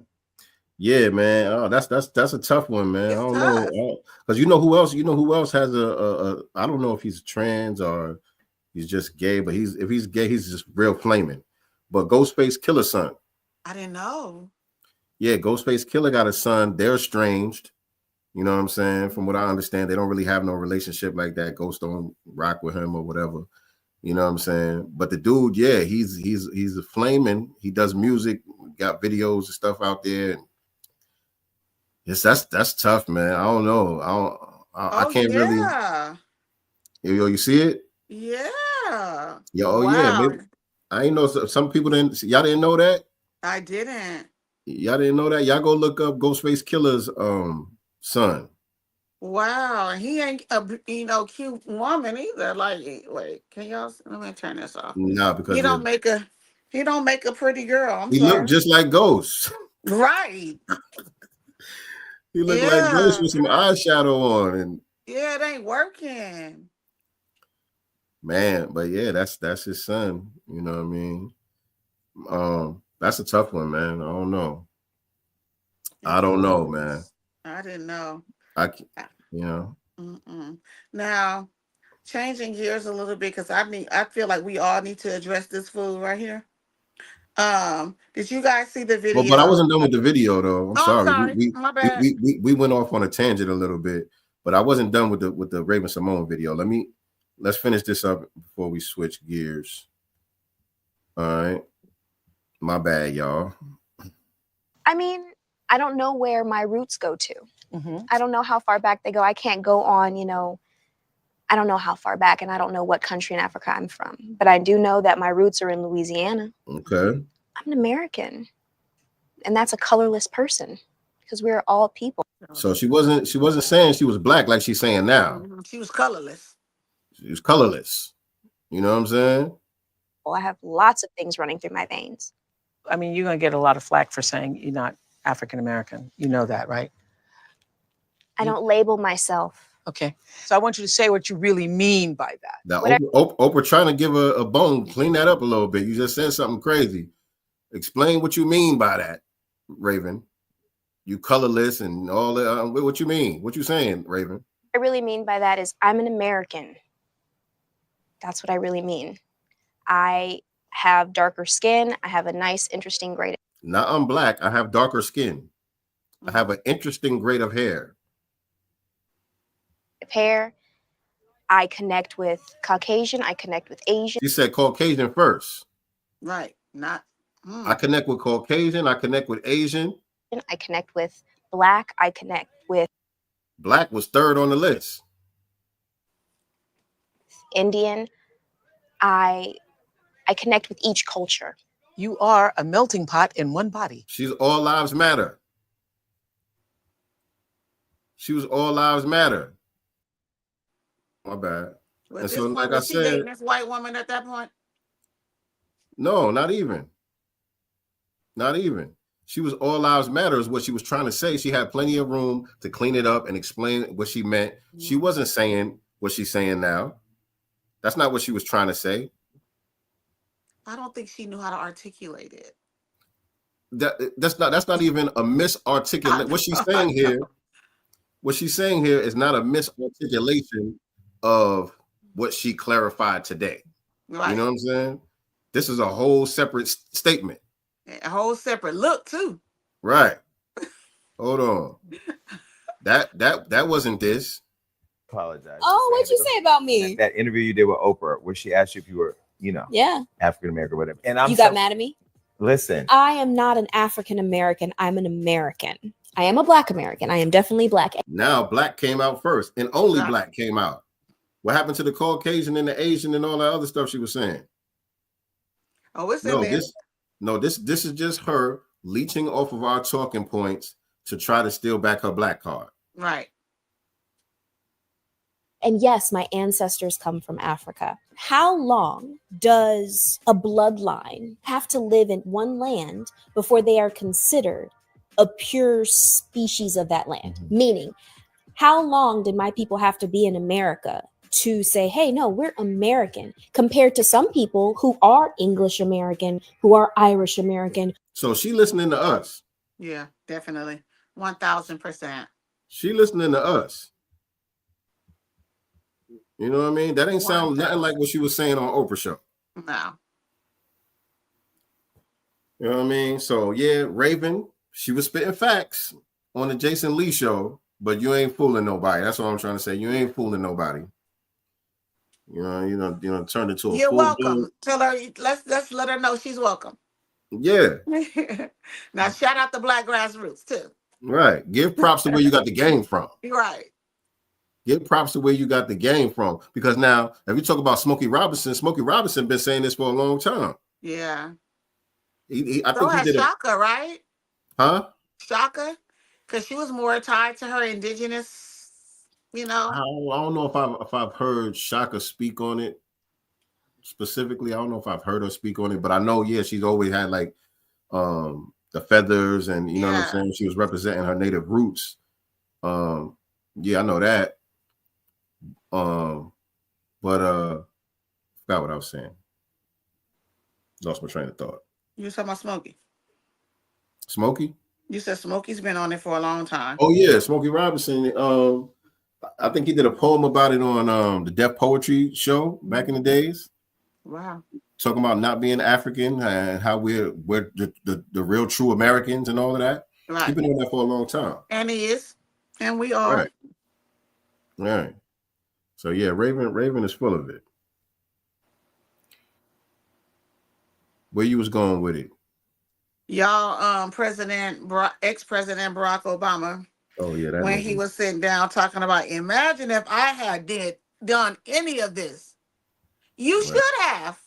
Speaker 3: Yeah, man. Oh, that's a tough one, man.
Speaker 2: It's
Speaker 3: I don't
Speaker 2: tough.
Speaker 3: know. Because you know who else? You know who else has a I don't know if he's trans or he's just gay, but if he's gay, he's just real flaming. But Ghostface Killer's son.
Speaker 2: I didn't know.
Speaker 3: Yeah, Ghostface Killer got a son. They're estranged. You know what I'm saying? From what I understand, they don't really have no relationship like that. Ghost don't rock with him or whatever. You know what I'm saying? But the dude, yeah, he's a flaming. He does music, got videos and stuff out there. Yes, that's tough, man. I don't know. I can't really. Yo, you see it?
Speaker 2: Yeah.
Speaker 3: Yo,
Speaker 2: wow.
Speaker 3: Yeah. Maybe, I ain't know some people y'all didn't know that.
Speaker 2: I didn't.
Speaker 3: Y'all didn't know that. Y'all go look up Ghostface Killer's son.
Speaker 2: Wow, he ain't a cute woman either. Like, wait, can y'all? Let me turn this off.
Speaker 3: Nah, because
Speaker 2: he don't make a. He don't make a pretty girl. I'm
Speaker 3: He
Speaker 2: sorry.
Speaker 3: looked just like Ghost.
Speaker 2: Right.
Speaker 3: He looked like Ghost with some eyeshadow on, and
Speaker 2: yeah, it ain't working.
Speaker 3: Man, but yeah, that's his son. You know what I mean? That's a tough one, man. I don't know. I don't know, man.
Speaker 2: I didn't know.
Speaker 3: You know.
Speaker 2: Now, changing gears a little bit because I feel like we all need to address this food right here. Did you guys see the video?
Speaker 3: Well, but I wasn't done with the video though. I'm sorry.
Speaker 2: My bad.
Speaker 3: We went off on a tangent a little bit, but I wasn't done with the Raven-Symoné video. Let's finish this up before we switch gears. All right. My bad, y'all.
Speaker 16: I mean, I don't know where my roots go to. I don't know how far back they go. I can't go on, I don't know how far back, and I don't know what country in Africa I'm from. But I do know that my roots are in Louisiana.
Speaker 3: Okay.
Speaker 16: I'm an American. And that's a colorless person because we're all people.
Speaker 3: So she wasn't saying she was black like she's saying now.
Speaker 2: She was colorless.
Speaker 3: She was colorless. You know what I'm saying?
Speaker 16: Well, I have lots of things running through my veins.
Speaker 15: I mean, you're going to get a lot of flack for saying you're not African American. You know that, right?
Speaker 16: I don't label myself.
Speaker 15: Okay. So I want you to say what you really mean by that.
Speaker 3: Oprah trying to give a bone, clean that up a little bit. You just said something crazy. Explain what you mean by that, Raven. You colorless and all that. What you mean? What you saying, Raven?
Speaker 16: What I really mean by that is I'm an American. That's what I really mean. I have darker skin. I have a nice, interesting grade.
Speaker 3: Not I'm black. I have darker skin. I have an interesting grade of hair.
Speaker 16: Hair. I connect with Caucasian. I connect with Asian.
Speaker 3: She said Caucasian first.
Speaker 2: Right. Not.
Speaker 3: I connect with Caucasian. I connect with Asian.
Speaker 16: I connect with Black. I connect with
Speaker 3: Black was third on the list.
Speaker 16: Indian. I connect with each culture.
Speaker 15: You are a melting pot in one body.
Speaker 3: She's all lives matter. She was all lives matter. My bad. And so, like I said,
Speaker 2: dating this white woman at that point?
Speaker 3: No, not even. Not even. She was all lives matter is what she was trying to say. She had plenty of room to clean it up and explain what she meant. She wasn't saying what she's saying now. That's not what she was trying to say.
Speaker 2: I don't think she knew how to articulate it.
Speaker 3: That's not even a misarticulate. What she's saying here is not a misarticulation of what she clarified today.
Speaker 2: Right.
Speaker 3: You know what I'm saying? This is a whole separate statement.
Speaker 2: A whole separate look too.
Speaker 3: Right. Hold on. That wasn't this.
Speaker 12: Apologize.
Speaker 13: Oh, what'd you say about me?
Speaker 12: That interview you did with Oprah, where she asked you if you were,
Speaker 13: yeah,
Speaker 12: African American or whatever. And
Speaker 13: you got mad at me?
Speaker 12: Listen.
Speaker 13: I am not an African American. I'm an American. I am a Black American. I am definitely Black.
Speaker 3: Now Black came out first, and only Black came out. What happened to the Caucasian and the Asian and all that other stuff she was saying?
Speaker 2: Oh, it's in there.
Speaker 3: This is just her leeching off of our talking points to try to steal back her Black card.
Speaker 2: Right.
Speaker 13: And yes, my ancestors come from Africa. How long does a bloodline have to live in one land before they are considered a pure species of that land? Meaning, how long did my people have to be in America to say, hey, no, we're American, compared to some people who are English American, who are Irish American?
Speaker 3: So she listening to us.
Speaker 2: Yeah, definitely. 1000%.
Speaker 3: She listening to us. You know what I mean? That ain't sound nothing like what she was saying on Oprah show.
Speaker 2: No.
Speaker 3: You know what I mean? So yeah, Raven, she was spitting facts on the Jason Lee show, but you ain't fooling nobody. That's what I'm trying to say. You ain't fooling nobody. You know, turn into a
Speaker 2: You're
Speaker 3: fool.
Speaker 2: welcome. Tell her, let's let her know she's welcome.
Speaker 3: Yeah.
Speaker 2: Now shout out the Black grassroots too.
Speaker 3: Right. Give props to where you got the game from.
Speaker 2: Right.
Speaker 3: Give props to where you got the game from. Because now, if you talk about Smokey Robinson been saying this for a long time.
Speaker 2: Yeah.
Speaker 3: I think he did
Speaker 2: Shaka, right?
Speaker 3: Huh?
Speaker 2: Shaka? Because she was more tied to her indigenous,
Speaker 3: I don't know if I've heard Shaka speak on it specifically. I don't know if I've heard her speak on it, but I know, yeah, she's always had like the feathers, and you know what I'm saying. She was representing her native roots. Yeah, I know that. But forgot what I was saying. Lost my train of thought.
Speaker 2: You were talking about Smokey.
Speaker 3: Smokey?
Speaker 2: You said Smokey's been on it for a long time.
Speaker 3: Oh yeah, Smokey Robinson. I think he did a poem about it on the Deaf Poetry show back in the days.
Speaker 2: Wow.
Speaker 3: Talking about not being African and how we're the real true Americans and all of that.
Speaker 2: Right.
Speaker 3: He's been on that for a long time.
Speaker 2: And he is. And we are.
Speaker 3: Right. Right. So yeah, Raven is full of it. Where you was going with it?
Speaker 2: Y'all, ex-president Barack Obama.
Speaker 3: Oh yeah, that
Speaker 2: when he was sitting down talking about, imagine if I had done any of this. You should have.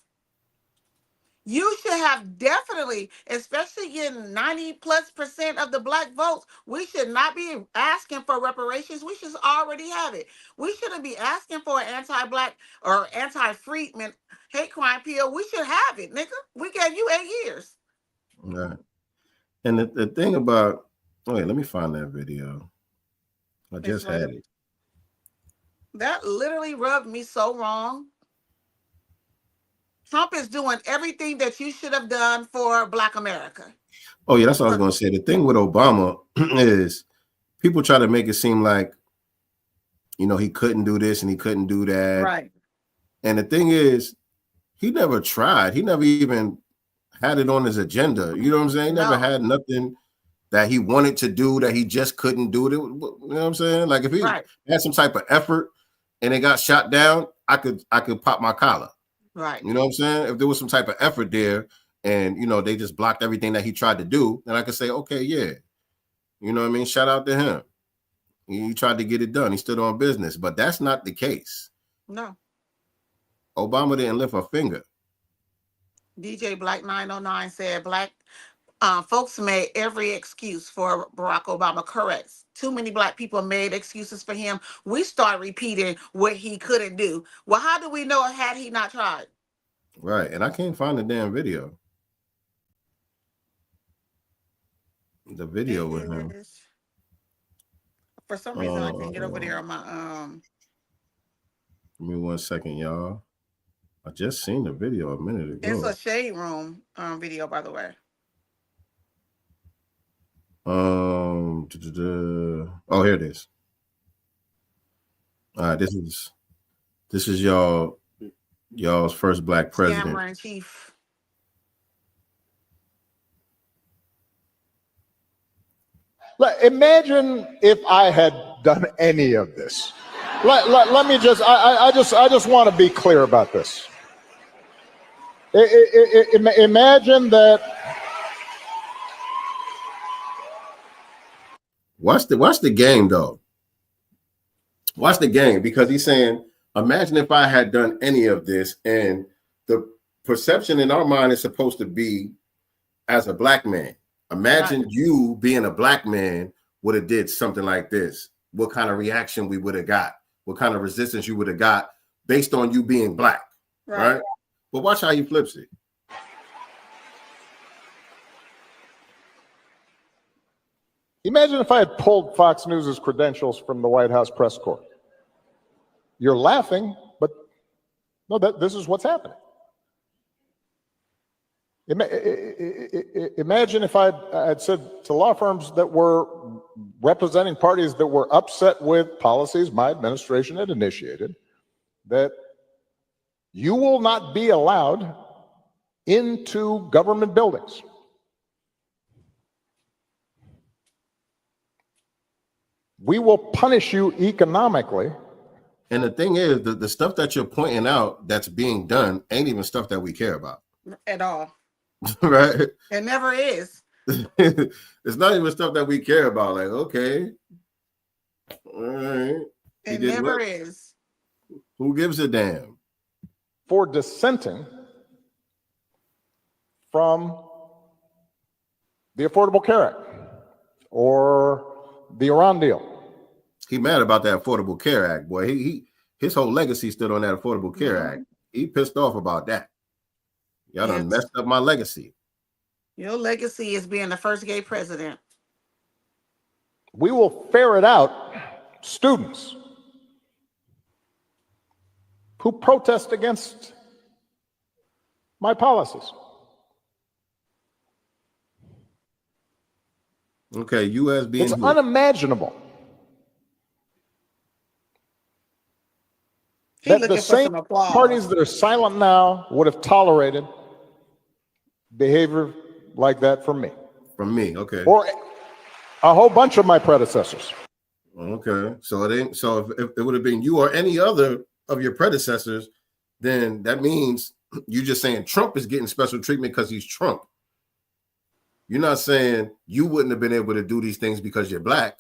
Speaker 2: You should have definitely, especially getting 90+% of the black votes. We should not be asking for reparations. We should already have it. We shouldn't be asking for an anti-black or anti-freedmen hate crime appeal. We should have it, nigga. We gave you 8 years.
Speaker 3: Right. And the thing about, wait, let me find that video. I just had it.
Speaker 2: That literally rubbed me so wrong. Trump is doing everything that you should have done for Black America.
Speaker 3: Oh yeah, that's what I was going to say. The thing with Obama is people try to make it seem like, you know, he couldn't do this and he couldn't do that.
Speaker 2: Right.
Speaker 3: And the thing is, he never tried. He never even had it on his agenda. You know what I'm saying? He never had nothing that he wanted to do that he just couldn't do it. You know what I'm saying? Like if he had some type of effort and it got shot down, I could pop my collar.
Speaker 2: Right.
Speaker 3: You know what I'm saying? If there was some type of effort there and, you know, they just blocked everything that he tried to do, then I could say, okay, yeah. You know what I mean? Shout out to him. He tried to get it done. He stood on business, but that's not the case.
Speaker 2: No.
Speaker 3: Obama didn't lift a finger.
Speaker 2: DJ Black 909 said Black folks made every excuse for Barack Obama. Correct. Too many Black people made excuses for him. We start repeating what he couldn't do. Well, how do we know had he not tried?
Speaker 3: Right. And I can't find the damn video. The video with him.
Speaker 2: For some reason, I can't get over there on my
Speaker 3: Give me 1 second, y'all. I just seen the video a minute ago.
Speaker 2: It's a Shade Room video, by the way.
Speaker 3: Oh, here it is. All right, this is y'all's first Black president.
Speaker 2: Scammer in chief.
Speaker 17: Imagine if I had done any of this. Let me just, I just want to be clear about this. Imagine that.
Speaker 3: Watch the game though. Watch the game, because he's saying, imagine if I had done any of this, and the perception in our mind is supposed to be as a Black man. Imagine you being a Black man would have did something like this. What kind of reaction we would have got? What kind of resistance you would have got based on you being Black, right? But watch how he flips it.
Speaker 17: Imagine if I had pulled Fox News' credentials from the White House press corps. You're laughing, but no, this is what's happening. Imagine if I'd said to law firms that were representing parties that were upset with policies my administration had initiated, that you will not be allowed into government buildings. We will punish you economically.
Speaker 3: And the thing is, the stuff that you're pointing out that's being done ain't even stuff that we care about.
Speaker 2: At all.
Speaker 3: Right?
Speaker 2: It never is.
Speaker 3: It's not even stuff that we care about. Like, okay. All right.
Speaker 2: It never is.
Speaker 3: Who gives a damn?
Speaker 17: For dissenting from the Affordable Care Act or the Iran deal.
Speaker 3: He mad about that Affordable Care Act, boy. His whole legacy stood on that Affordable Care Act. He pissed off about that. Y'all done
Speaker 2: Yes.
Speaker 3: messed up my legacy.
Speaker 2: Your legacy is being the first gay president.
Speaker 17: We will ferret out students who protest against my policies.
Speaker 3: Okay, you as being
Speaker 17: It's
Speaker 3: who?
Speaker 17: unimaginable
Speaker 2: He
Speaker 17: that
Speaker 2: looking
Speaker 17: the
Speaker 2: for
Speaker 17: same
Speaker 2: some applause.
Speaker 17: parties that are silent now would have tolerated behavior like that from me.
Speaker 3: From me, okay.
Speaker 17: Or a whole bunch of my predecessors.
Speaker 3: Okay, so it ain't. So if it would have been you or any other of your predecessors, then that means you just saying Trump is getting special treatment because he's Trump. You're not saying you wouldn't have been able to do these things because you're black.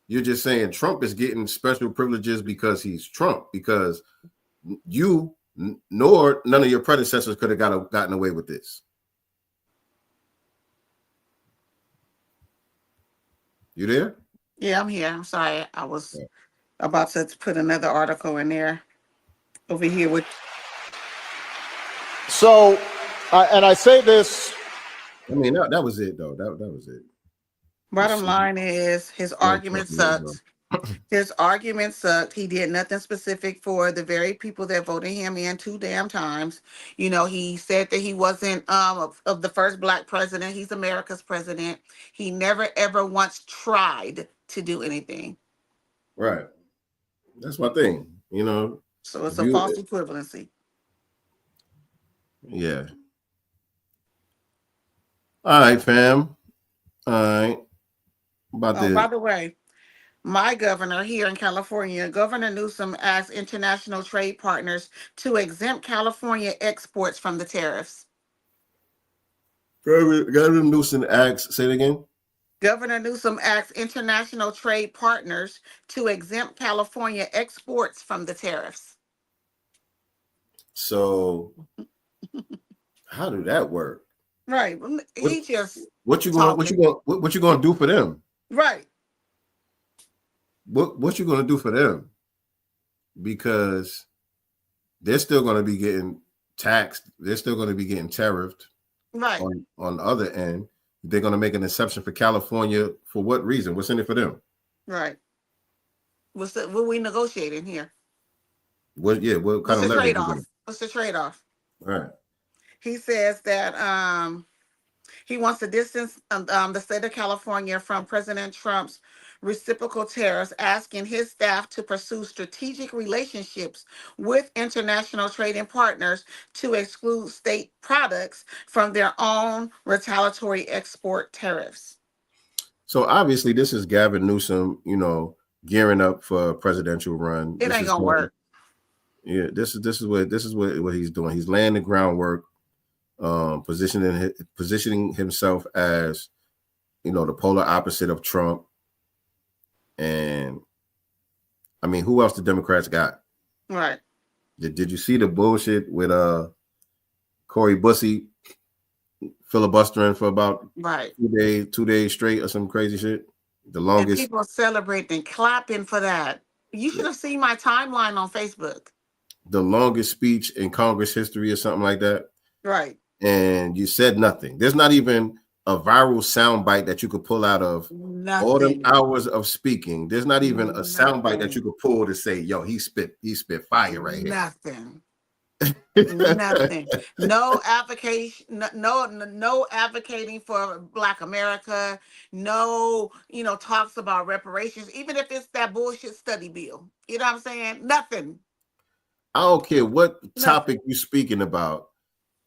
Speaker 3: You're just saying Trump is getting special privileges because he's Trump, because you nor none of your predecessors could have gotten away with this. You there?
Speaker 2: Yeah, I'm here. I'm sorry. I was about to put another article in there over here with.
Speaker 17: So, and I say this.
Speaker 3: I mean, that was it, though. That was it.
Speaker 2: Bottom line is his argument sucks. His argument sucked. He did nothing specific for the very people that voted him in 2 damn times. You know, he said that he wasn't of the first black president. He's America's president. He never ever once tried to do anything.
Speaker 3: Right. That's my thing. You know.
Speaker 2: So it's a false equivalency.
Speaker 3: Yeah. All right, fam. All right.
Speaker 2: By the way, my governor here in California, Governor Newsom, asked international trade partners to exempt California exports from the tariffs.
Speaker 3: Governor Newsom asked, say it again.
Speaker 2: Governor Newsom asked international trade partners to exempt California exports from the tariffs.
Speaker 3: So, how did that work?
Speaker 2: Right. He just
Speaker 3: what you going to do for them?
Speaker 2: Right.
Speaker 3: What you going to do for them? Because they're still going to be getting taxed. They're still going to be getting tariffed.
Speaker 2: Right.
Speaker 3: On the other end, they're going to make an exception for California. For what reason? What's in it for them?
Speaker 2: Right. What we negotiating here?
Speaker 3: What kind
Speaker 2: What's
Speaker 3: of
Speaker 2: the
Speaker 3: leverage?
Speaker 2: trade-off? What's the trade-off?
Speaker 3: Right.
Speaker 2: He says that he wants to distance the state of California from President Trump's reciprocal tariffs, asking his staff to pursue strategic relationships with international trading partners to exclude state products from their own retaliatory export tariffs.
Speaker 3: So obviously, this is Gavin Newsom, gearing up for a presidential run.
Speaker 2: It ain't gonna work.
Speaker 3: Yeah, this is what he's doing. He's laying the groundwork, positioning himself as, the polar opposite of Trump. And I mean, who else the Democrats got?
Speaker 2: Right.
Speaker 3: Did you see the bullshit with Corey Bussey filibustering for about 2 days straight or some crazy shit? The longest.
Speaker 2: And people celebrating, clapping for that. You should have seen my timeline on Facebook.
Speaker 3: The longest speech in Congress history or something like that.
Speaker 2: Right.
Speaker 3: And you said nothing. There's not even a viral soundbite that you could pull out of all them hours of speaking. There's not even a soundbite that you could pull to say, yo, he spit fire right here.
Speaker 2: Nothing. Nothing. No advocation, no advocating for Black America, no, talks about reparations, even if it's that bullshit study bill. You know what I'm saying? Nothing.
Speaker 3: I don't care what topic you're speaking about.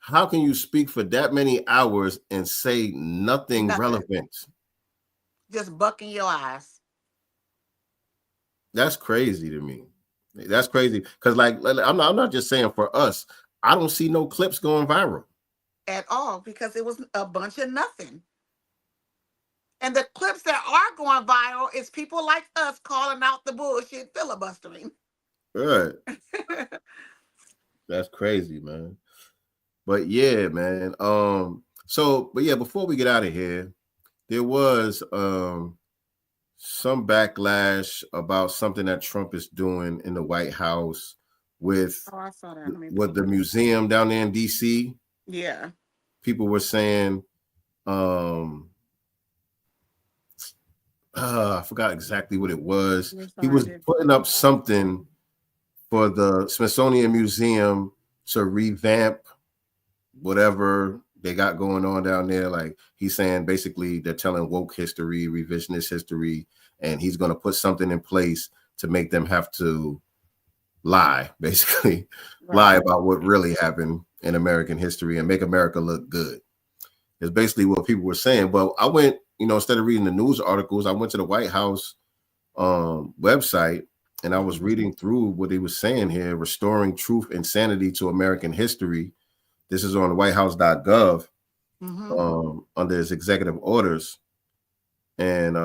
Speaker 3: How can you speak for that many hours and say nothing relevant?
Speaker 2: Just bucking your eyes.
Speaker 3: That's crazy to me. That's crazy. Because I'm not just saying for us. I don't see no clips going viral.
Speaker 2: At all, because it was a bunch of nothing. And the clips that are going viral is people like us calling out the bullshit filibustering.
Speaker 3: Right. That's crazy, man. But yeah, man. Before we get out of here, there was some backlash about something that Trump is doing in the White House with
Speaker 2: Oh, I saw that. Let me
Speaker 3: with
Speaker 2: pull
Speaker 3: the
Speaker 2: it.
Speaker 3: museum down there in DC.
Speaker 2: Yeah.
Speaker 3: People were saying, I forgot exactly what it was. He was putting up something for the Smithsonian Museum to revamp whatever they got going on down there. Like he's saying, basically, they're telling woke history, revisionist history, and he's going to put something in place to make them have to lie, basically, lie about what really happened in American history and make America look good. Is basically what people were saying. But I went, instead of reading the news articles, I went to the White House website and I was reading through what he was saying here, restoring truth and sanity to American history. This is on whitehouse.gov under his executive orders. And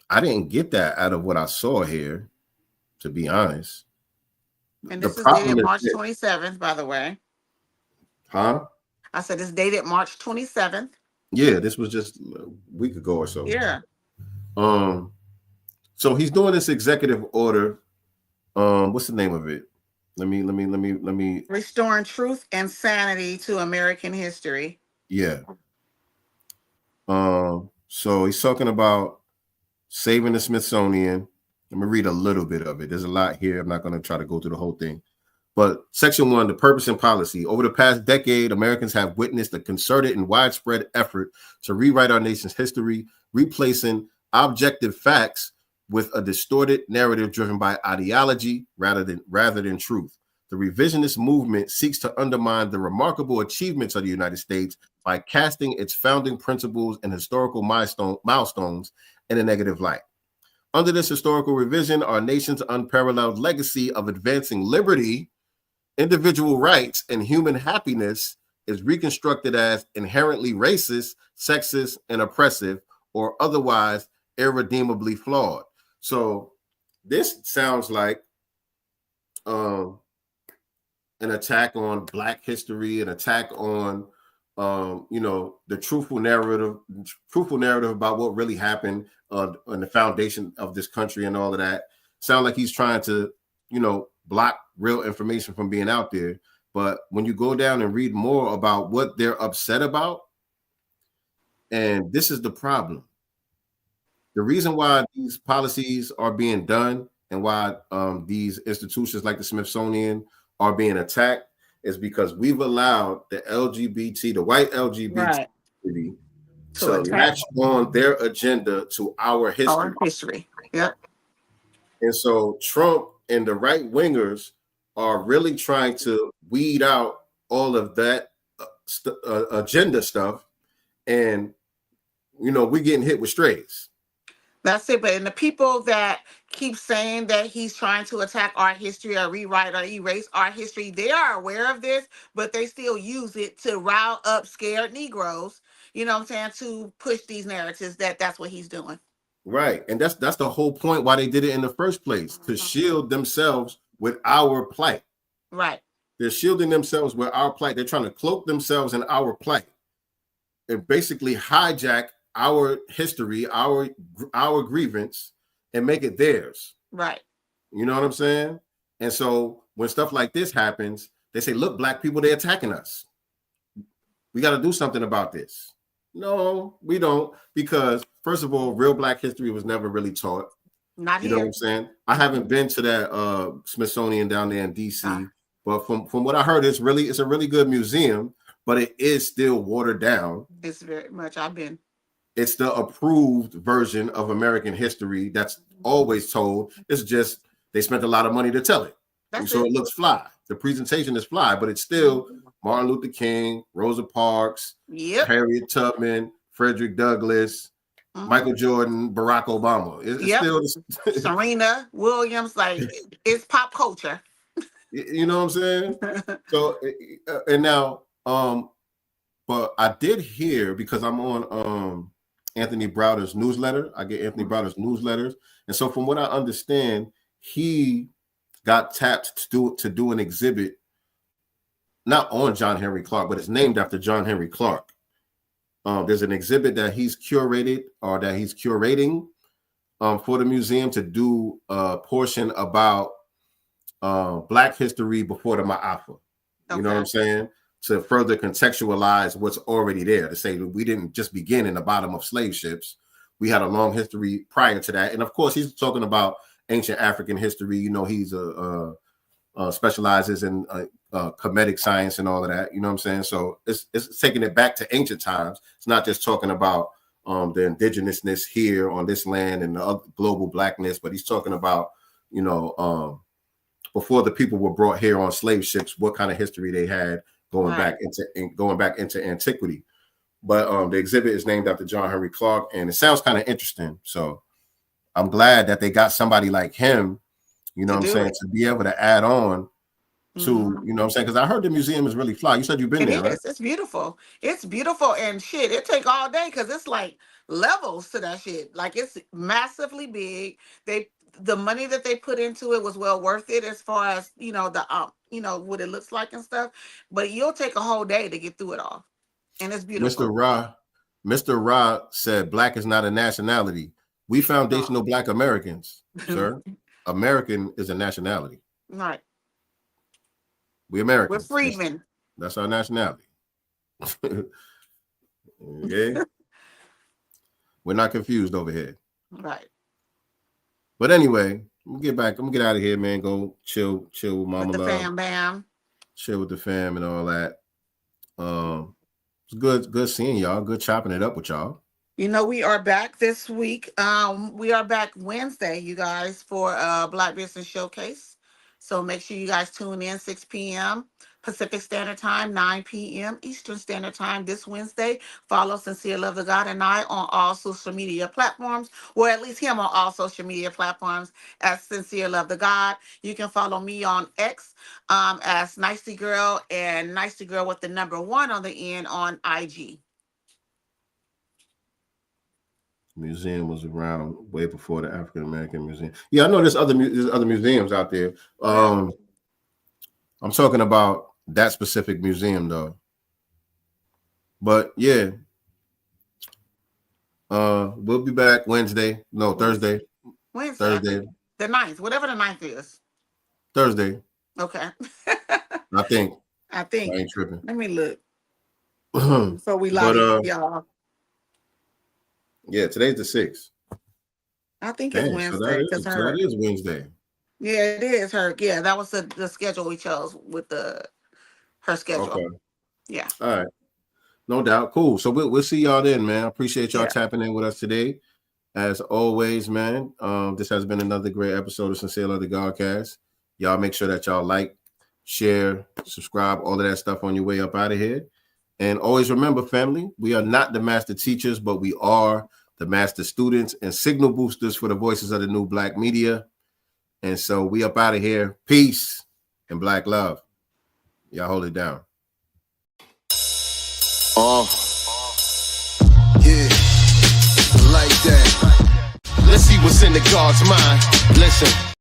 Speaker 3: I didn't get that out of what I saw here, to be honest.
Speaker 2: And this is dated March 27th, by the way.
Speaker 3: Huh?
Speaker 2: I said it's dated March 27th.
Speaker 3: Yeah, this was just a week ago or so.
Speaker 2: Yeah.
Speaker 3: So he's doing this executive order. What's the name of it? Let me.
Speaker 2: Restoring truth and sanity to American history.
Speaker 3: Yeah. So he's talking about saving the Smithsonian. Let me read a little bit of it. There's a lot here. I'm not going to try to go through the whole thing. But Section 1, the purpose and policy. Over the past decade, Americans have witnessed a concerted and widespread effort to rewrite our nation's history, replacing objective facts with a distorted narrative driven by ideology rather than truth. The revisionist movement seeks to undermine the remarkable achievements of the United States by casting its founding principles and historical milestones in a negative light. Under this historical revision, our nation's unparalleled legacy of advancing liberty, individual rights, and human happiness is reconstructed as inherently racist, sexist, and oppressive, or otherwise irredeemably flawed. So this sounds like an attack on Black history, an attack on the truthful narrative about what really happened on the foundation of this country and all of that. Sound like he's trying to, block real information from being out there. But when you go down and read more about what they're upset about, and this is the problem. The reason why these policies are being done and why these institutions like the Smithsonian are being attacked is because we've allowed the white LGBT community to latch on their agenda to our history.
Speaker 2: Our history. Yep.
Speaker 3: And so Trump and the right wingers are really trying to weed out all of that agenda stuff. And, we're getting hit with strays.
Speaker 2: That's it. But the people that keep saying that he's trying to attack our history or rewrite or erase our history, they are aware of this, but they still use it to rile up scared Negroes, to push these narratives that's what he's doing.
Speaker 3: Right. And that's the whole point why they did it in the first place, to shield themselves with our plight.
Speaker 2: Right.
Speaker 3: They're shielding themselves with our plight. They're trying to cloak themselves in our plight and basically hijack our history, our grievance, and make it theirs.
Speaker 2: Right.
Speaker 3: You know what I'm saying? And so when stuff like this happens, they say, look, Black people, they're attacking us. We got to do something about this. No, we don't. Because first of all, real Black history was never really taught.
Speaker 2: Not here.
Speaker 3: You know what I'm saying? I haven't been to that Smithsonian down there in DC, but from what I heard, it's a really good museum, but it is still watered down.
Speaker 2: It's very much. I've been.
Speaker 3: It's the approved version of American history that's always told. It's just they spent a lot of money to tell it. So it looks fly. The presentation is fly, but it's still Martin Luther King, Rosa Parks, Harriet Tubman, Frederick Douglass, Michael Jordan, Barack Obama. It's still
Speaker 2: Serena Williams. Like it's pop culture.
Speaker 3: You know what I'm saying? So and now, but I did hear, because I'm on Anthony Browder's newsletter. I get Anthony Browder's newsletters, and so from what I understand, he got tapped to do an exhibit, not on John Henry Clark, but it's named after John Henry Clark. There's an exhibit that he's curated or that he's curating for the museum to do a portion about Black history before the Ma'afa. You know what I'm saying? To further contextualize what's already there, to say that we didn't just begin in the bottom of slave ships. We had a long history prior to that. And of course, he's talking about ancient African history. You know, he's specializes in comedic science and all of that. You know what I'm saying? So it's taking it back to ancient times. It's not just talking about the indigenousness here on this land and the global blackness, but he's talking about, you know, before the people were brought here on slave ships, what kind of history they had going back into antiquity. But the exhibit is named after John Henry Clark, and it sounds kind of interesting. So I'm glad that they got somebody like him, you know what I'm saying, to be able to add on to, you know what I'm saying? Because I heard the museum is really fly. You said you've been there, right?
Speaker 2: It's beautiful. It's beautiful, and shit, it take all day because it's like levels to that shit. Like, it's massively big. The money that they put into it was well worth it, as far as, you know, the you know, what it looks like and stuff. But you'll take a whole day to get through it all, and it's beautiful.
Speaker 3: Mr. Ra said black is not a nationality. We foundational black Americans, sir. American is a nationality.
Speaker 2: Right.
Speaker 3: We Americans.
Speaker 2: We're freedmen.
Speaker 3: That's our nationality. Okay. We're not confused over here.
Speaker 2: Right.
Speaker 3: But anyway, I'm gonna get out of here, man. Go chill with Mama
Speaker 2: With the
Speaker 3: Love.
Speaker 2: fam bam.
Speaker 3: Chill with the fam and all that. It's good seeing y'all. Good chopping it up with y'all.
Speaker 2: You know, we are back this week. We are back Wednesday, you guys, for Black Business Showcase. So make sure you guys tune in 6 p.m. Pacific Standard Time, 9 p.m. Eastern Standard Time this Wednesday. Follow Sincere Love the God and I on all social media platforms, or at least him on all social media platforms as Sincere Love the God. You can follow me on X as Nicey Girl, and Nicey Girl with the number 1 on the end on IG.
Speaker 3: Museum was around way before the African American Museum. Yeah, I know there's other museums out there. I'm talking about that specific museum though. But yeah, we'll be back Thursday.
Speaker 2: Wednesday.
Speaker 3: Thursday.
Speaker 2: The 9th, whatever the 9th is.
Speaker 3: Thursday.
Speaker 2: Okay.
Speaker 3: I think.
Speaker 2: I
Speaker 3: ain't tripping.
Speaker 2: Let me look. So we live, y'all.
Speaker 3: Yeah, today's the 6th.
Speaker 2: I think it's Wednesday.
Speaker 3: So that is Wednesday.
Speaker 2: Yeah, it is her. Yeah, that was the schedule we chose with her schedule. Okay. Yeah.
Speaker 3: All right. No doubt. Cool. So we'll see y'all then, man. I appreciate y'all tapping in with us today. As always, man, this has been another great episode of Sincere Love the Godcast. Y'all make sure that y'all like, share, subscribe, all of that stuff on your way up out of here. And always remember, family, we are not the master teachers, but we are the master students and signal boosters for the voices of the new Black media. And so we up out of here. Peace and Black love. Y'all hold it down.
Speaker 1: Yeah, like that. Let's see what's in the God's mind. Listen.